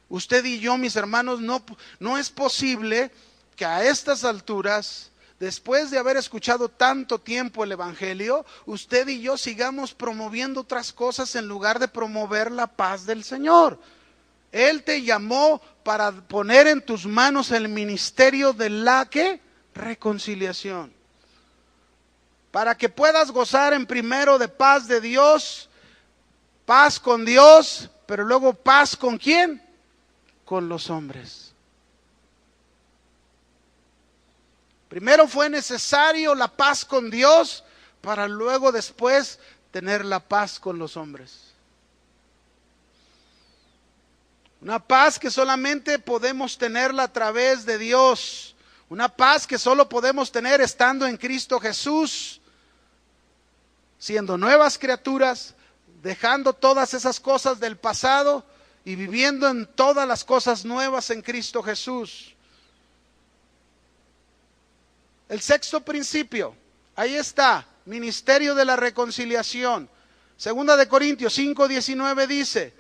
Usted y yo, mis hermanos, no es posible que a estas alturas, después de haber escuchado tanto tiempo el Evangelio, usted y yo sigamos promoviendo otras cosas en lugar de promover la paz del Señor. Él te llamó para poner en tus manos el ministerio de la ¿qué? Reconciliación. Para que puedas gozar en primero de paz de Dios, paz con Dios, pero luego paz ¿con quién? Con los hombres. Primero fue necesario la paz con Dios para luego después tener la paz con los hombres. Una paz que solamente podemos tenerla a través de Dios. Una paz que solo podemos tener estando en Cristo Jesús, siendo nuevas criaturas, dejando todas esas cosas del pasado y viviendo en todas las cosas nuevas en Cristo Jesús. El sexto principio, ahí está, ministerio de la reconciliación. Segunda de Corintios 5:19 dice,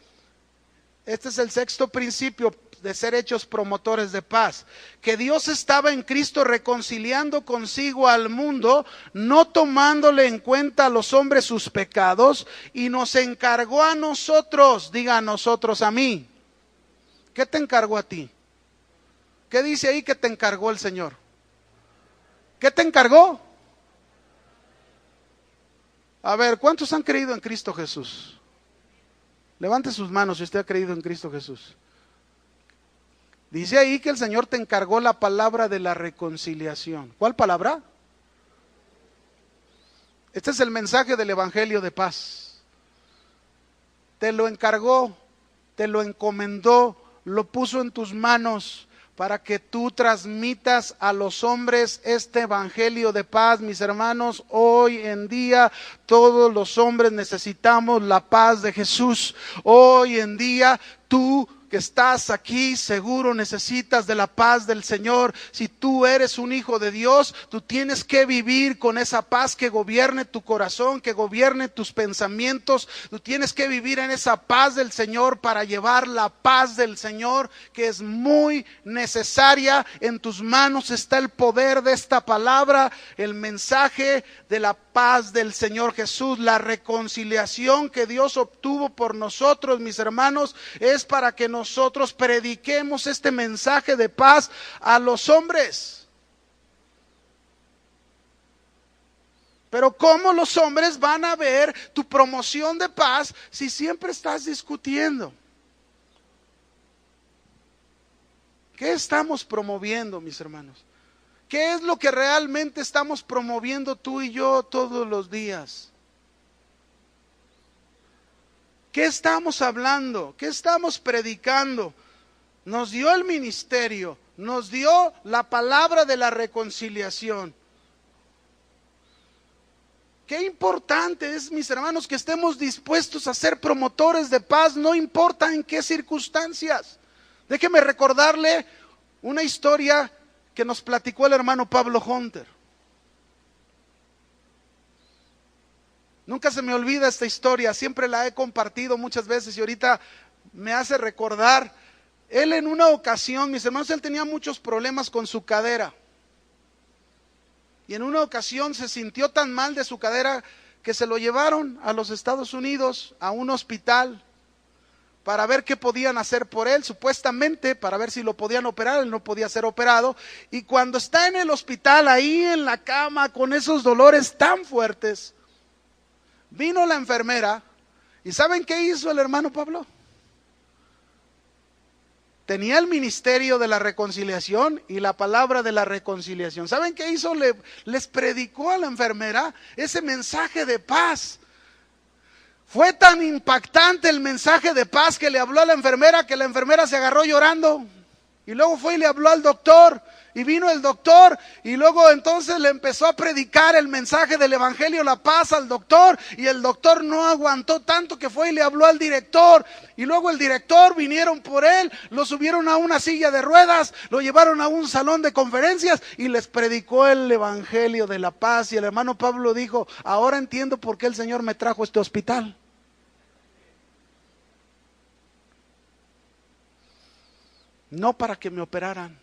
este es el sexto principio de ser hechos promotores de paz, que Dios estaba en Cristo reconciliando consigo al mundo, no tomándole en cuenta a los hombres sus pecados, y nos encargó a nosotros, diga a nosotros, a mí. ¿Qué te encargó a ti? ¿Qué dice ahí que te encargó el Señor? ¿Qué te encargó? A ver, ¿cuántos han creído en Cristo Jesús? Levante sus manos si usted ha creído en Cristo Jesús. Dice ahí que el Señor te encargó la palabra de la reconciliación. ¿Cuál palabra? Este es el mensaje del Evangelio de paz. Te lo encargó, te lo encomendó, lo puso en tus manos para que tú transmitas a los hombres este evangelio de paz. Mis hermanos, hoy en día todos los hombres necesitamos la paz de Jesús. Hoy en día tú que estás aquí seguro necesitas de la paz del Señor. Si tú eres un hijo de Dios, tú tienes que vivir con esa paz que gobierne tu corazón, que gobierne tus pensamientos. Tú tienes que vivir en esa paz del Señor para llevar la paz del Señor, que es muy necesaria. En tus manos está el poder de esta palabra, el mensaje de la paz del Señor Jesús. La reconciliación que Dios obtuvo por nosotros, mis hermanos, es para que nosotros prediquemos este mensaje de paz a los hombres. Pero ¿cómo los hombres van a ver tu promoción de paz si siempre estás discutiendo? ¿Qué estamos promoviendo, mis hermanos? ¿Qué es lo que realmente estamos promoviendo tú y yo todos los días? ¿Qué estamos hablando? ¿Qué estamos predicando? Nos dio el ministerio, nos dio la palabra de la reconciliación. Qué importante es, mis hermanos, que estemos dispuestos a ser promotores de paz, no importa en qué circunstancias. Déjeme recordarle una historia que nos platicó el hermano Pablo Hunter. Nunca se me olvida esta historia, siempre la he compartido muchas veces y ahorita me hace recordar. Él en una ocasión, mis hermanos, él tenía muchos problemas con su cadera. Y en una ocasión se sintió tan mal de su cadera que se lo llevaron a los Estados Unidos, a un hospital, para ver qué podían hacer por él, supuestamente para ver si lo podían operar. Él no podía ser operado. Y cuando está en el hospital, ahí en la cama, con esos dolores tan fuertes, vino la enfermera, y ¿saben qué hizo el hermano Pablo? Tenía el ministerio de la reconciliación y la palabra de la reconciliación. ¿Saben qué hizo? Les predicó a la enfermera ese mensaje de paz. Fue tan impactante el mensaje de paz que le habló a la enfermera, que la enfermera se agarró llorando. Y luego fue y le habló al doctor. Y vino el doctor y luego entonces le empezó a predicar el mensaje del evangelio, la paz al doctor, y el doctor no aguantó tanto que fue y le habló al director, y luego el director vinieron por él, lo subieron a una silla de ruedas, lo llevaron a un salón de conferencias y les predicó el evangelio de la paz. Y el hermano Pablo dijo: ahora entiendo por qué el Señor me trajo a este hospital. No para que me operaran,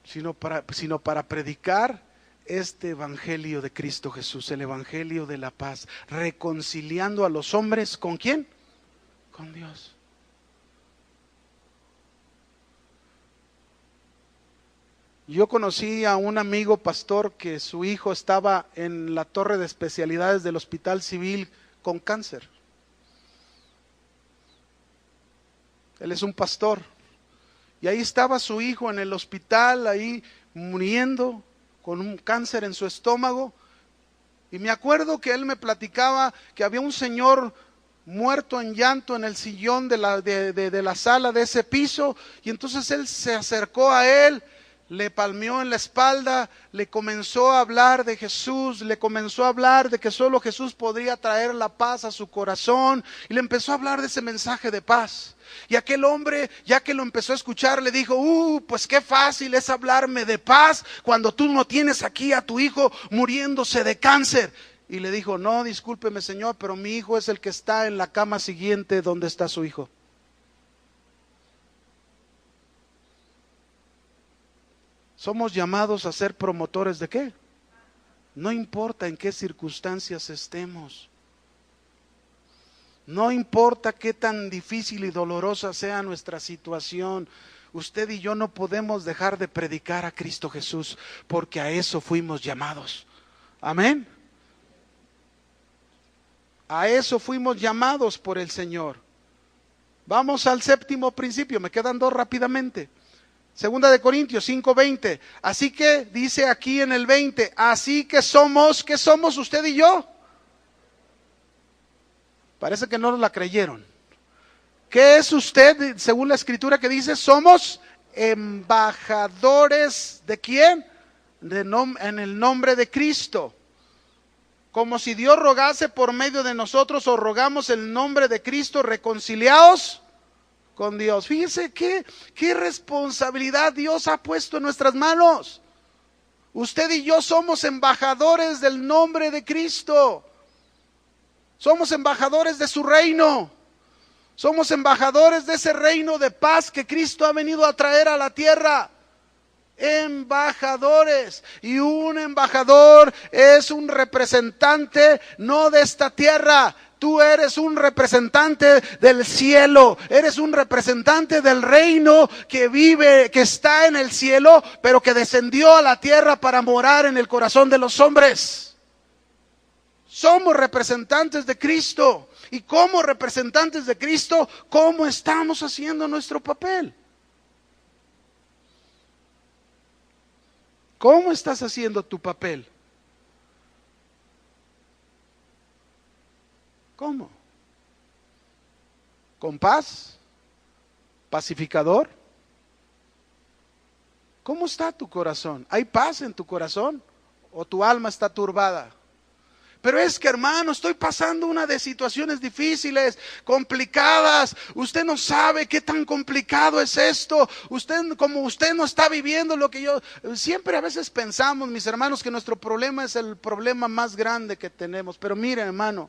sino para predicar este evangelio de Cristo Jesús, el evangelio de la paz, reconciliando a los hombres, ¿con quién? Con Dios. Yo conocí a un amigo pastor que su hijo estaba en la torre de especialidades del Hospital Civil con cáncer. Él es un pastor. Y ahí estaba su hijo en el hospital, ahí muriendo con un cáncer en su estómago. Y me acuerdo que él me platicaba que había un señor muerto en llanto en el sillón de la sala de ese piso. Y entonces él se acercó a él, le palmeó en la espalda, le comenzó a hablar de Jesús, le comenzó a hablar de que solo Jesús podría traer la paz a su corazón. Y le empezó a hablar de ese mensaje de paz. Y aquel hombre, ya que lo empezó a escuchar, le dijo: pues qué fácil es hablarme de paz cuando tú no tienes aquí a tu hijo muriéndose de cáncer. y le dijo, no, discúlpeme señor, pero mi hijo es el que está en la cama siguiente donde está su hijo. Somos llamados a ser promotores ¿de qué? No importa en qué circunstancias estemos. No importa qué tan difícil y dolorosa sea nuestra situación. Usted y yo no podemos dejar de predicar a Cristo Jesús, porque a eso fuimos llamados. Amén. A eso fuimos llamados por el Señor. Vamos al séptimo principio, me quedan dos rápidamente. Segunda de Corintios 5:20. Así que dice aquí en el 20, así que somos, ¿qué somos usted y yo? Parece que no nos la creyeron. ¿Qué es usted según la escritura que dice? Somos embajadores ¿de quién? En el nombre de Cristo. Como si Dios rogase por medio de nosotros, o rogamos en el nombre de Cristo, reconciliados con Dios. Fíjese qué responsabilidad Dios ha puesto en nuestras manos. Usted y yo somos embajadores del nombre de Cristo. Somos embajadores de su reino. Somos embajadores de ese reino de paz que Cristo ha venido a traer a la tierra. Embajadores. Y un embajador es un representante no de esta tierra. Tú eres un representante del cielo, eres un representante del reino que vive, que está en el cielo, pero que descendió a la tierra para morar en el corazón de los hombres. Somos representantes de Cristo, y como representantes de Cristo, ¿cómo estamos haciendo nuestro papel? ¿Cómo estás haciendo tu papel? ¿Cómo? ¿Con paz? ¿Pacificador? ¿Cómo está tu corazón? ¿Hay paz en tu corazón? ¿O tu alma está turbada? Pero es que, hermano, estoy pasando una de situaciones difíciles, complicadas. Usted no sabe qué tan complicado es esto. Como usted no está viviendo lo que yo... Siempre a veces pensamos, mis hermanos, que nuestro problema es el problema más grande que tenemos. Pero mire, hermano,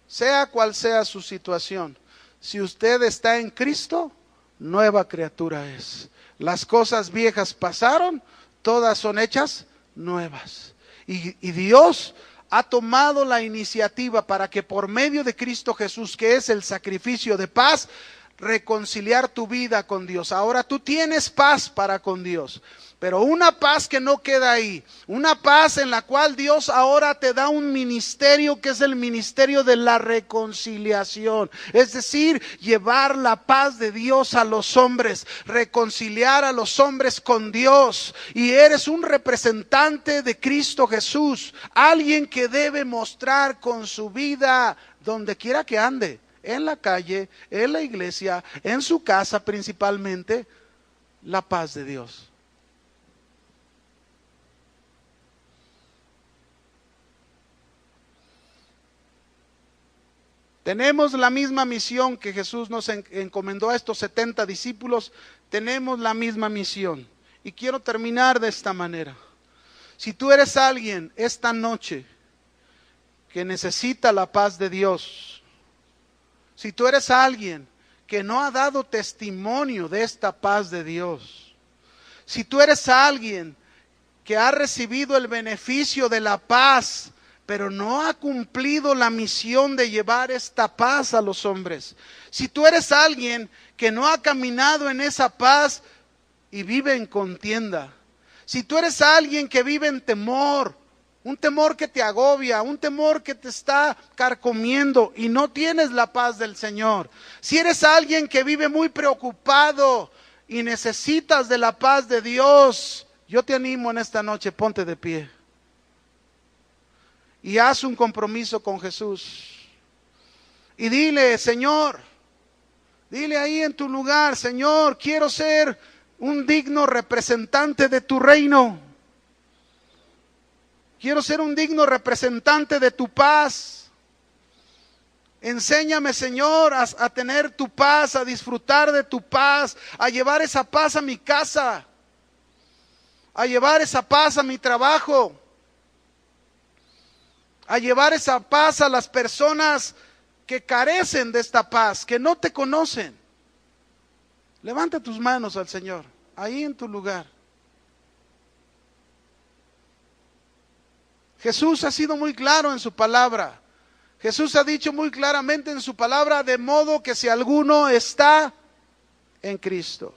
sea cual sea su situación, si usted está en Cristo, nueva criatura es. Las cosas viejas pasaron, todas son hechas nuevas. Y Dios ha tomado la iniciativa para que por medio de Cristo Jesús, que es el sacrificio de paz, reconciliar tu vida con Dios. Ahora tú tienes paz para con Dios, pero una paz que no queda ahí, una paz en la cual Dios ahora te da un ministerio que es el ministerio de la reconciliación, es decir, llevar la paz de Dios a los hombres, reconciliar a los hombres con Dios, y eres un representante de Cristo Jesús, alguien que debe mostrar con su vida donde quiera que ande, en la calle, en la iglesia, en su casa principalmente, la paz de Dios. Tenemos la misma misión que Jesús nos encomendó a estos 70 discípulos. Tenemos la misma misión. Y quiero terminar de esta manera. Si tú eres alguien esta noche que necesita la paz de Dios, si tú eres alguien que no ha dado testimonio de esta paz de Dios, si tú eres alguien que ha recibido el beneficio de la paz, pero no ha cumplido la misión de llevar esta paz a los hombres, si tú eres alguien que no ha caminado en esa paz y vive en contienda, si tú eres alguien que vive en temor, un temor que te agobia, un temor que te está carcomiendo y no tienes la paz del Señor, si eres alguien que vive muy preocupado y necesitas de la paz de Dios, yo te animo en esta noche, ponte de pie y haz un compromiso con Jesús y dile: Señor, dile ahí en tu lugar: Señor, quiero ser un digno representante de tu reino, quiero ser un digno representante de tu paz. Enséñame, Señor, a tener tu paz, a disfrutar de tu paz, a llevar esa paz a mi casa, a llevar esa paz a mi trabajo. a llevar esa paz a las personas que carecen de esta paz, que no te conocen. Levanta tus manos al Señor, ahí en tu lugar. Jesús ha sido muy claro en su palabra. Jesús ha dicho muy claramente en su palabra, de modo que si alguno está en Cristo.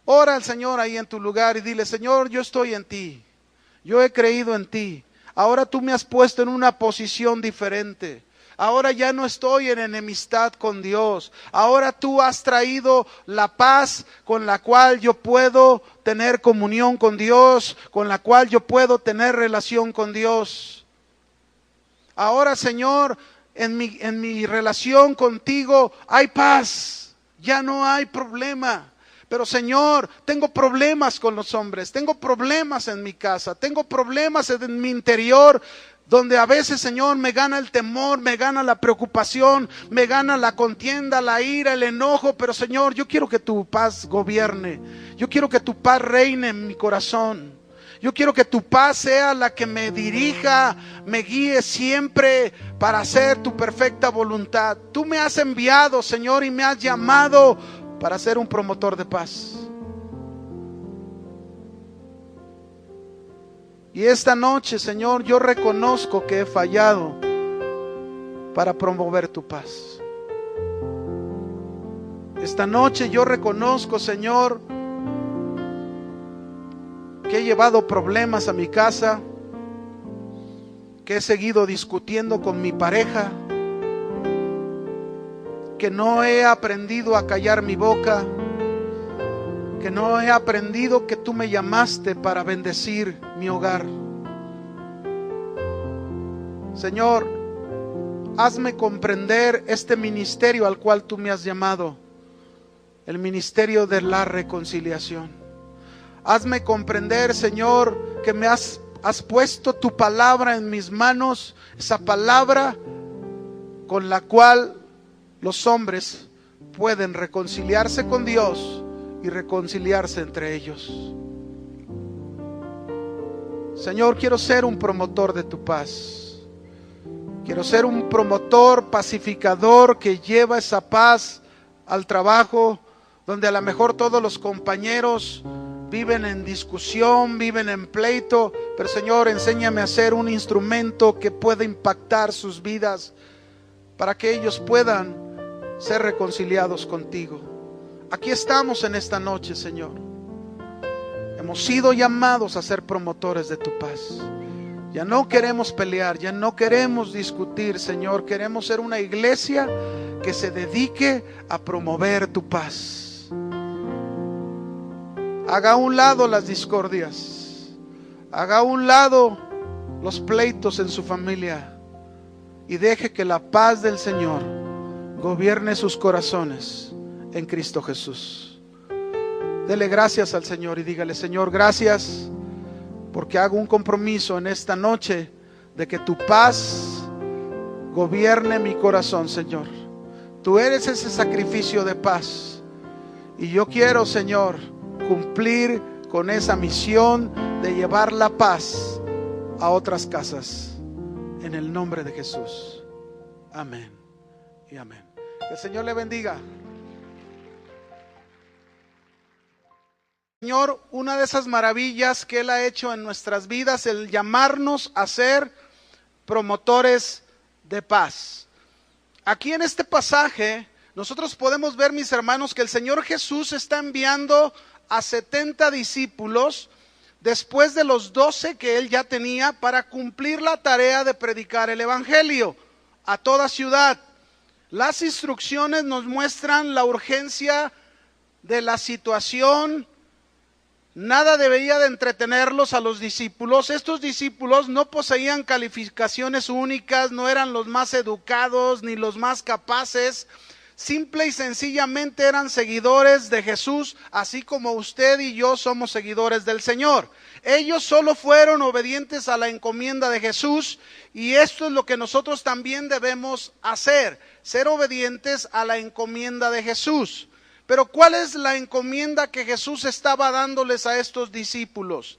Ora al Señor ahí en tu lugar y dile: Señor, yo estoy en ti. Yo he creído en ti. Ahora tú me has puesto en una posición diferente. Ahora ya no estoy en enemistad con Dios. Ahora tú has traído la paz con la cual yo puedo tener comunión con Dios, con la cual yo puedo tener relación con Dios. Ahora, Señor, en mi relación contigo hay paz. Ya no hay problema. Pero Señor, tengo problemas con los hombres, tengo problemas en mi casa, tengo problemas en mi interior, donde a veces, Señor, me gana el temor, me gana la preocupación, me gana la contienda, la ira, el enojo. Pero Señor, yo quiero que tu paz gobierne, yo quiero que tu paz reine en mi corazón. Yo quiero que tu paz sea la que me dirija, me guíe siempre para hacer tu perfecta voluntad. Tú me has enviado, Señor, y me has llamado para ser un promotor de paz. Y esta noche, Señor, yo reconozco que he fallado para promover tu paz. Esta noche yo reconozco, Señor, que he llevado problemas a mi casa, que he seguido discutiendo con mi pareja, que no he aprendido a callar mi boca, que no he aprendido que tú me llamaste para bendecir mi hogar. Señor, hazme comprender este ministerio al cual tú me has llamado, el ministerio de la reconciliación. Hazme comprender, Señor, que me has puesto tu palabra en mis manos, esa palabra con la cual los hombres pueden reconciliarse con Dios y reconciliarse entre ellos. Señor, quiero ser un promotor de tu paz. Quiero ser un promotor pacificador que lleva esa paz al trabajo, donde a lo mejor todos los compañeros viven en discusión, viven en pleito. Pero Señor, enséñame a ser un instrumento que pueda impactar sus vidas, para que ellos puedan ser reconciliados contigo. Aquí estamos en esta noche, Señor. Hemos sido llamados a ser promotores de tu paz. Ya no queremos pelear, ya no queremos discutir, Señor. Queremos ser una iglesia que se dedique a promover tu paz. Haga a un lado las discordias, haga a un lado los pleitos en su familia, y deje que la paz del Señor gobierne sus corazones en Cristo Jesús. Dele gracias al Señor y dígale: Señor, gracias, porque hago un compromiso en esta noche de que tu paz gobierne mi corazón, Señor. Tú eres ese sacrificio de paz, y yo quiero, Señor, cumplir con esa misión de llevar la paz a otras casas, en el nombre de Jesús. Amén y amén. Que el Señor le bendiga. Señor, una de esas maravillas que Él ha hecho en nuestras vidas, el llamarnos a ser promotores de paz. Aquí en este pasaje nosotros podemos ver, mis hermanos, que el Señor Jesús está enviando a 70 discípulos después de los 12 que Él ya tenía, para cumplir la tarea de predicar el Evangelio a toda ciudad. Las instrucciones nos muestran la urgencia de la situación. Nada debía de entretenerlos a los discípulos. Estos discípulos no poseían calificaciones únicas, no eran los más educados ni los más capaces. Simple y sencillamente eran seguidores de Jesús, así como usted y yo somos seguidores del Señor. Ellos solo fueron obedientes a la encomienda de Jesús, y esto es lo que nosotros también debemos hacer, ser obedientes a la encomienda de Jesús. Pero ¿cuál es la encomienda que Jesús estaba dándoles a estos discípulos?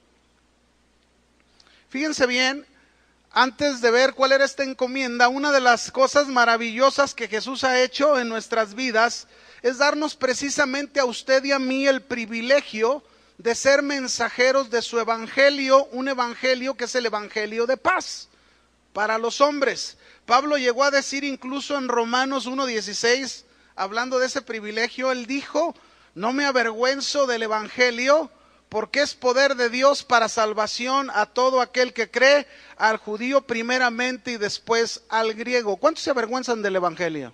Fíjense bien, antes de ver cuál era esta encomienda, una de las cosas maravillosas que Jesús ha hecho en nuestras vidas es darnos precisamente a usted y a mí el privilegio de ser mensajeros de su evangelio, un evangelio que es el evangelio de paz para los hombres. Pablo llegó a decir incluso en Romanos 1:16, hablando de ese privilegio, él dijo: no me avergüenzo del evangelio, porque es poder de Dios para salvación a todo aquel que cree, al judío primeramente y después al griego. ¿Cuántos se avergüenzan del evangelio?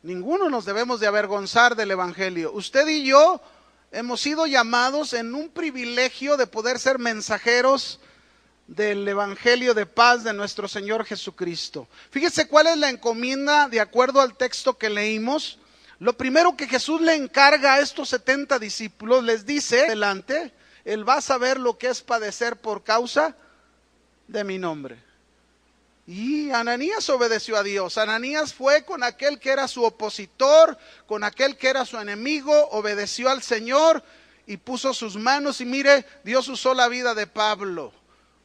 Ninguno nos debemos de avergonzar del evangelio. Usted y yo hemos sido llamados en un privilegio de poder ser mensajeros del evangelio de paz de nuestro Señor Jesucristo. Fíjese cuál es la encomienda de acuerdo al texto que leímos. Lo primero que Jesús le encarga a estos 70 discípulos, les dice, adelante, él va a saber lo que es padecer por causa de mi nombre. Y Ananías obedeció a Dios. Ananías fue con aquel que era su opositor, con aquel que era su enemigo, obedeció al Señor y puso sus manos, y mire, Dios usó la vida de Pablo.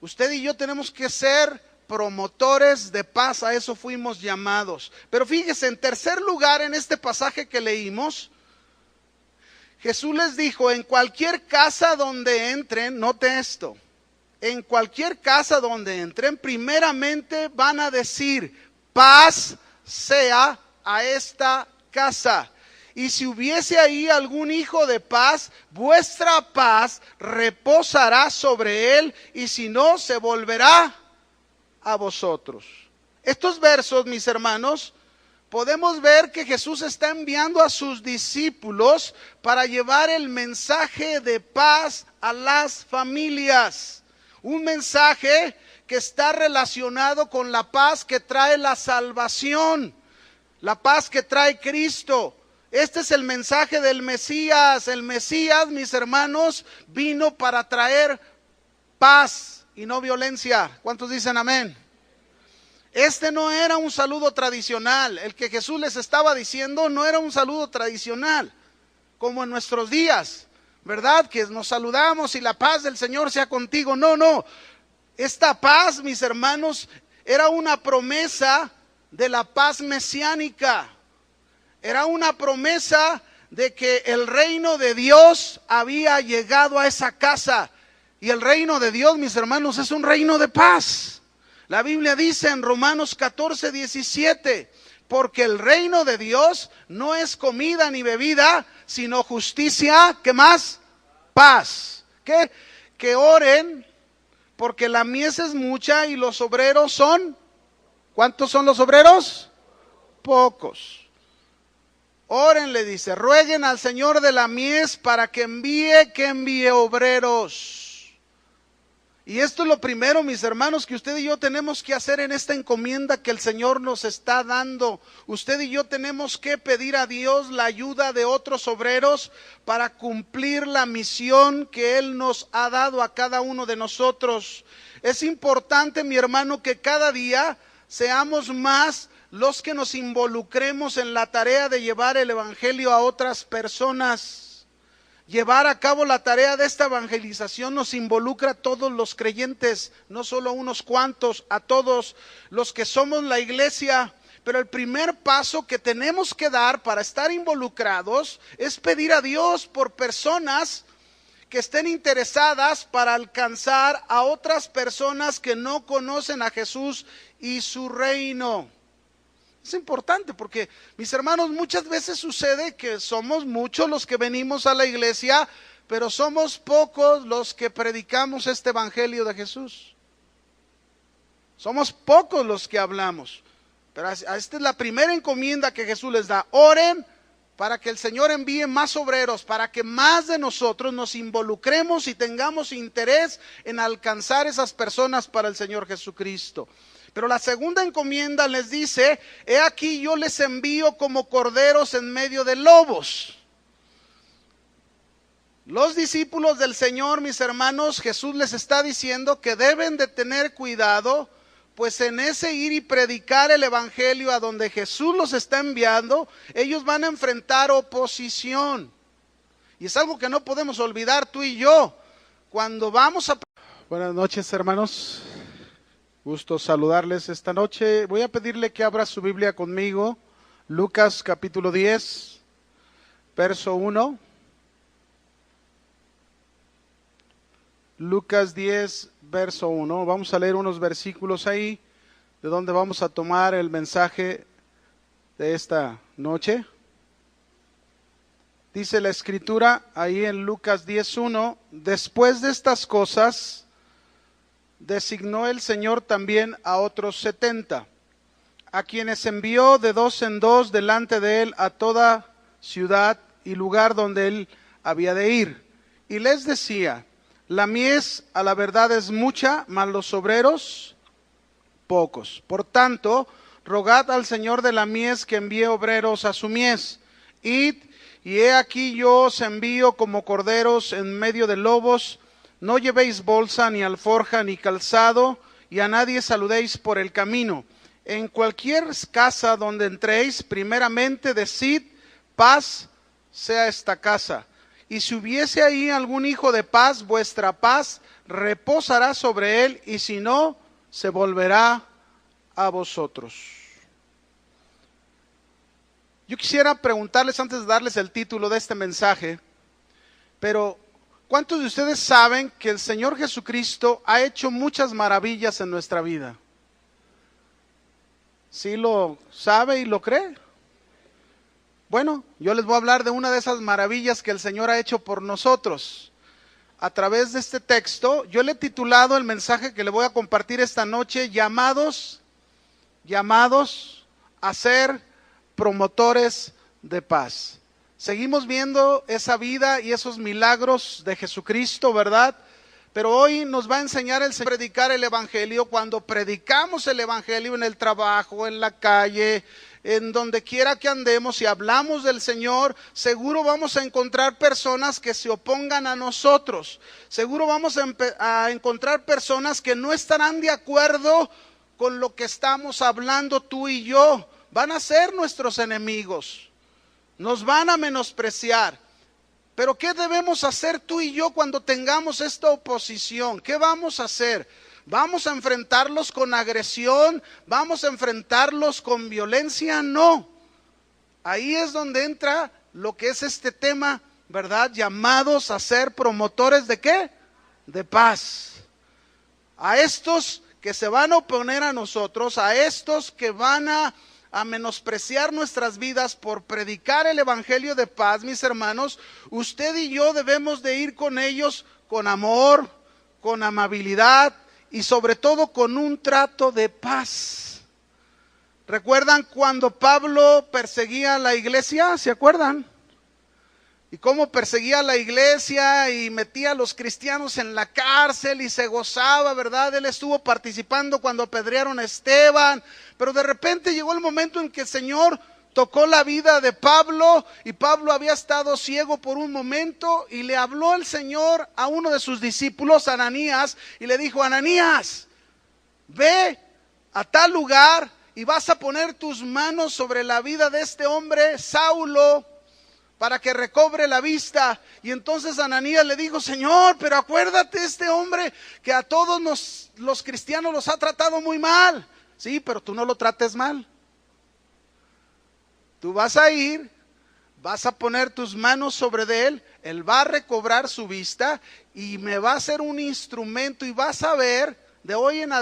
Usted y yo tenemos que ser promotores de paz, a eso fuimos llamados. Pero fíjese, en tercer lugar, en este pasaje que leímos, Jesús les dijo: en cualquier casa donde entren, note esto, en cualquier casa donde entren, primeramente van a decir: paz sea a esta casa. Y si hubiese ahí algún hijo de paz, vuestra paz reposará sobre él, y si no, se volverá a vosotros. Estos versos, mis hermanos, podemos ver que Jesús está enviando a sus discípulos para llevar el mensaje de paz a las familias. Un mensaje que está relacionado con la paz que trae la salvación, la paz que trae Cristo. Este es el mensaje del Mesías. El Mesías, mis hermanos, vino para traer paz y no violencia. ¿Cuántos dicen amén? Este no era un saludo tradicional. El que Jesús les estaba diciendo no era un saludo tradicional, como en nuestros días, ¿verdad? Que nos saludamos y la paz del Señor sea contigo. No, no. Esta paz, mis hermanos, era una promesa de la paz mesiánica. Era una promesa de que el reino de Dios había llegado a esa casa. Y el reino de Dios, mis hermanos, es un reino de paz. La Biblia dice en Romanos 14:17, porque el reino de Dios no es comida ni bebida, sino justicia, ¿qué más? Paz. ¿Qué? Que oren, porque la mies es mucha y los obreros son, ¿cuántos son los obreros? Pocos. Oren, le dice, rueguen al Señor de la mies para que envíe obreros. Y esto es lo primero, mis hermanos, que usted y yo tenemos que hacer en esta encomienda que el Señor nos está dando. Usted y yo tenemos que pedir a Dios la ayuda de otros obreros para cumplir la misión que Él nos ha dado a cada uno de nosotros. Es importante, mi hermano, que cada día seamos más los que nos involucremos en la tarea de llevar el evangelio a otras personas. Llevar a cabo la tarea de esta evangelización nos involucra a todos los creyentes, no solo a unos cuantos, a todos los que somos la iglesia. Pero el primer paso que tenemos que dar para estar involucrados es pedir a Dios por personas que estén interesadas para alcanzar a otras personas que no conocen a Jesús y su reino. Es importante porque, mis hermanos, muchas veces sucede que somos muchos los que venimos a la iglesia, pero somos pocos los que predicamos este evangelio de Jesús. Somos pocos los que hablamos. Pero esta es la primera encomienda que Jesús les da. Oren para que el Señor envíe más obreros, para que más de nosotros nos involucremos y tengamos interés en alcanzar esas personas para el Señor Jesucristo. Pero la segunda encomienda les dice: he aquí yo les envío como corderos en medio de lobos. Los discípulos del Señor, mis hermanos, Jesús les está diciendo que deben de tener cuidado, pues en ese ir y predicar el evangelio a donde Jesús los está enviando, ellos van a enfrentar oposición. Y es algo que no podemos olvidar tú y yo. Cuando vamos a... Buenas noches, hermanos. Gusto saludarles esta noche. Voy a pedirle que abra su Biblia conmigo. Lucas capítulo 10, verso 1. Lucas 10, verso 1. Vamos a leer unos versículos ahí, de donde vamos a tomar el mensaje de esta noche. Dice la Escritura ahí en Lucas 10:1, después de estas cosas, designó el Señor también a otros 70, a quienes envió de dos en dos delante de él a toda ciudad y lugar donde él había de ir. Y les decía, la mies a la verdad es mucha, mas los obreros pocos. Por tanto, rogad al Señor de la mies que envíe obreros a su mies. Id, y he aquí yo os envío como corderos en medio de lobos. No llevéis bolsa, ni alforja, ni calzado, y a nadie saludéis por el camino. En cualquier casa donde entréis, primeramente decid, paz sea esta casa. Y si hubiese ahí algún hijo de paz, vuestra paz reposará sobre él, y si no, se volverá a vosotros. Yo quisiera preguntarles antes de darles el título de este mensaje, pero ¿cuántos de ustedes saben que el Señor Jesucristo ha hecho muchas maravillas en nuestra vida? ¿Sí lo sabe y lo cree? Bueno, yo les voy a hablar de una de esas maravillas que el Señor ha hecho por nosotros. A través de este texto, yo le he titulado el mensaje que le voy a compartir esta noche, llamados a ser promotores de paz. Seguimos viendo esa vida y esos milagros de Jesucristo, ¿verdad? Pero hoy nos va a enseñar el Señor a predicar el Evangelio. Cuando predicamos el Evangelio en el trabajo, en la calle, en donde quiera que andemos y hablamos del Señor, seguro vamos a encontrar personas que se opongan a nosotros. Seguro vamos a encontrar personas que no estarán de acuerdo con lo que estamos hablando tú y yo. Van a ser nuestros enemigos. Nos van a menospreciar. Pero ¿qué debemos hacer tú y yo cuando tengamos esta oposición? ¿Qué vamos a hacer? ¿Vamos a enfrentarlos con agresión? ¿Vamos a enfrentarlos con violencia? No. Ahí es donde entra lo que es este tema, ¿verdad? Llamados a ser promotores ¿de qué? De paz. A estos que se van a oponer a nosotros, a estos que van a menospreciar nuestras vidas por predicar el Evangelio de paz, mis hermanos, usted y yo debemos de ir con ellos con amor, con amabilidad y sobre todo con un trato de paz. ¿Recuerdan cuando Pablo perseguía a la iglesia? ¿Se acuerdan? Y cómo perseguía a la iglesia y metía a los cristianos en la cárcel y se gozaba, ¿verdad? Él estuvo participando cuando apedrearon a Esteban, pero de repente llegó el momento en que el Señor tocó la vida de Pablo y Pablo había estado ciego por un momento y le habló el Señor a uno de sus discípulos, Ananías, y le dijo, Ananías, ve a tal lugar y vas a poner tus manos sobre la vida de este hombre, Saulo, para que recobre la vista. Y entonces Ananías le dijo, Señor, pero acuérdate este hombre que a todos los cristianos los ha tratado muy mal. Sí, pero tú no lo trates mal. Tú vas a ir, vas a poner tus manos sobre él va a recobrar su vista y me va a ser un instrumento y vas a ver de hoy en adelante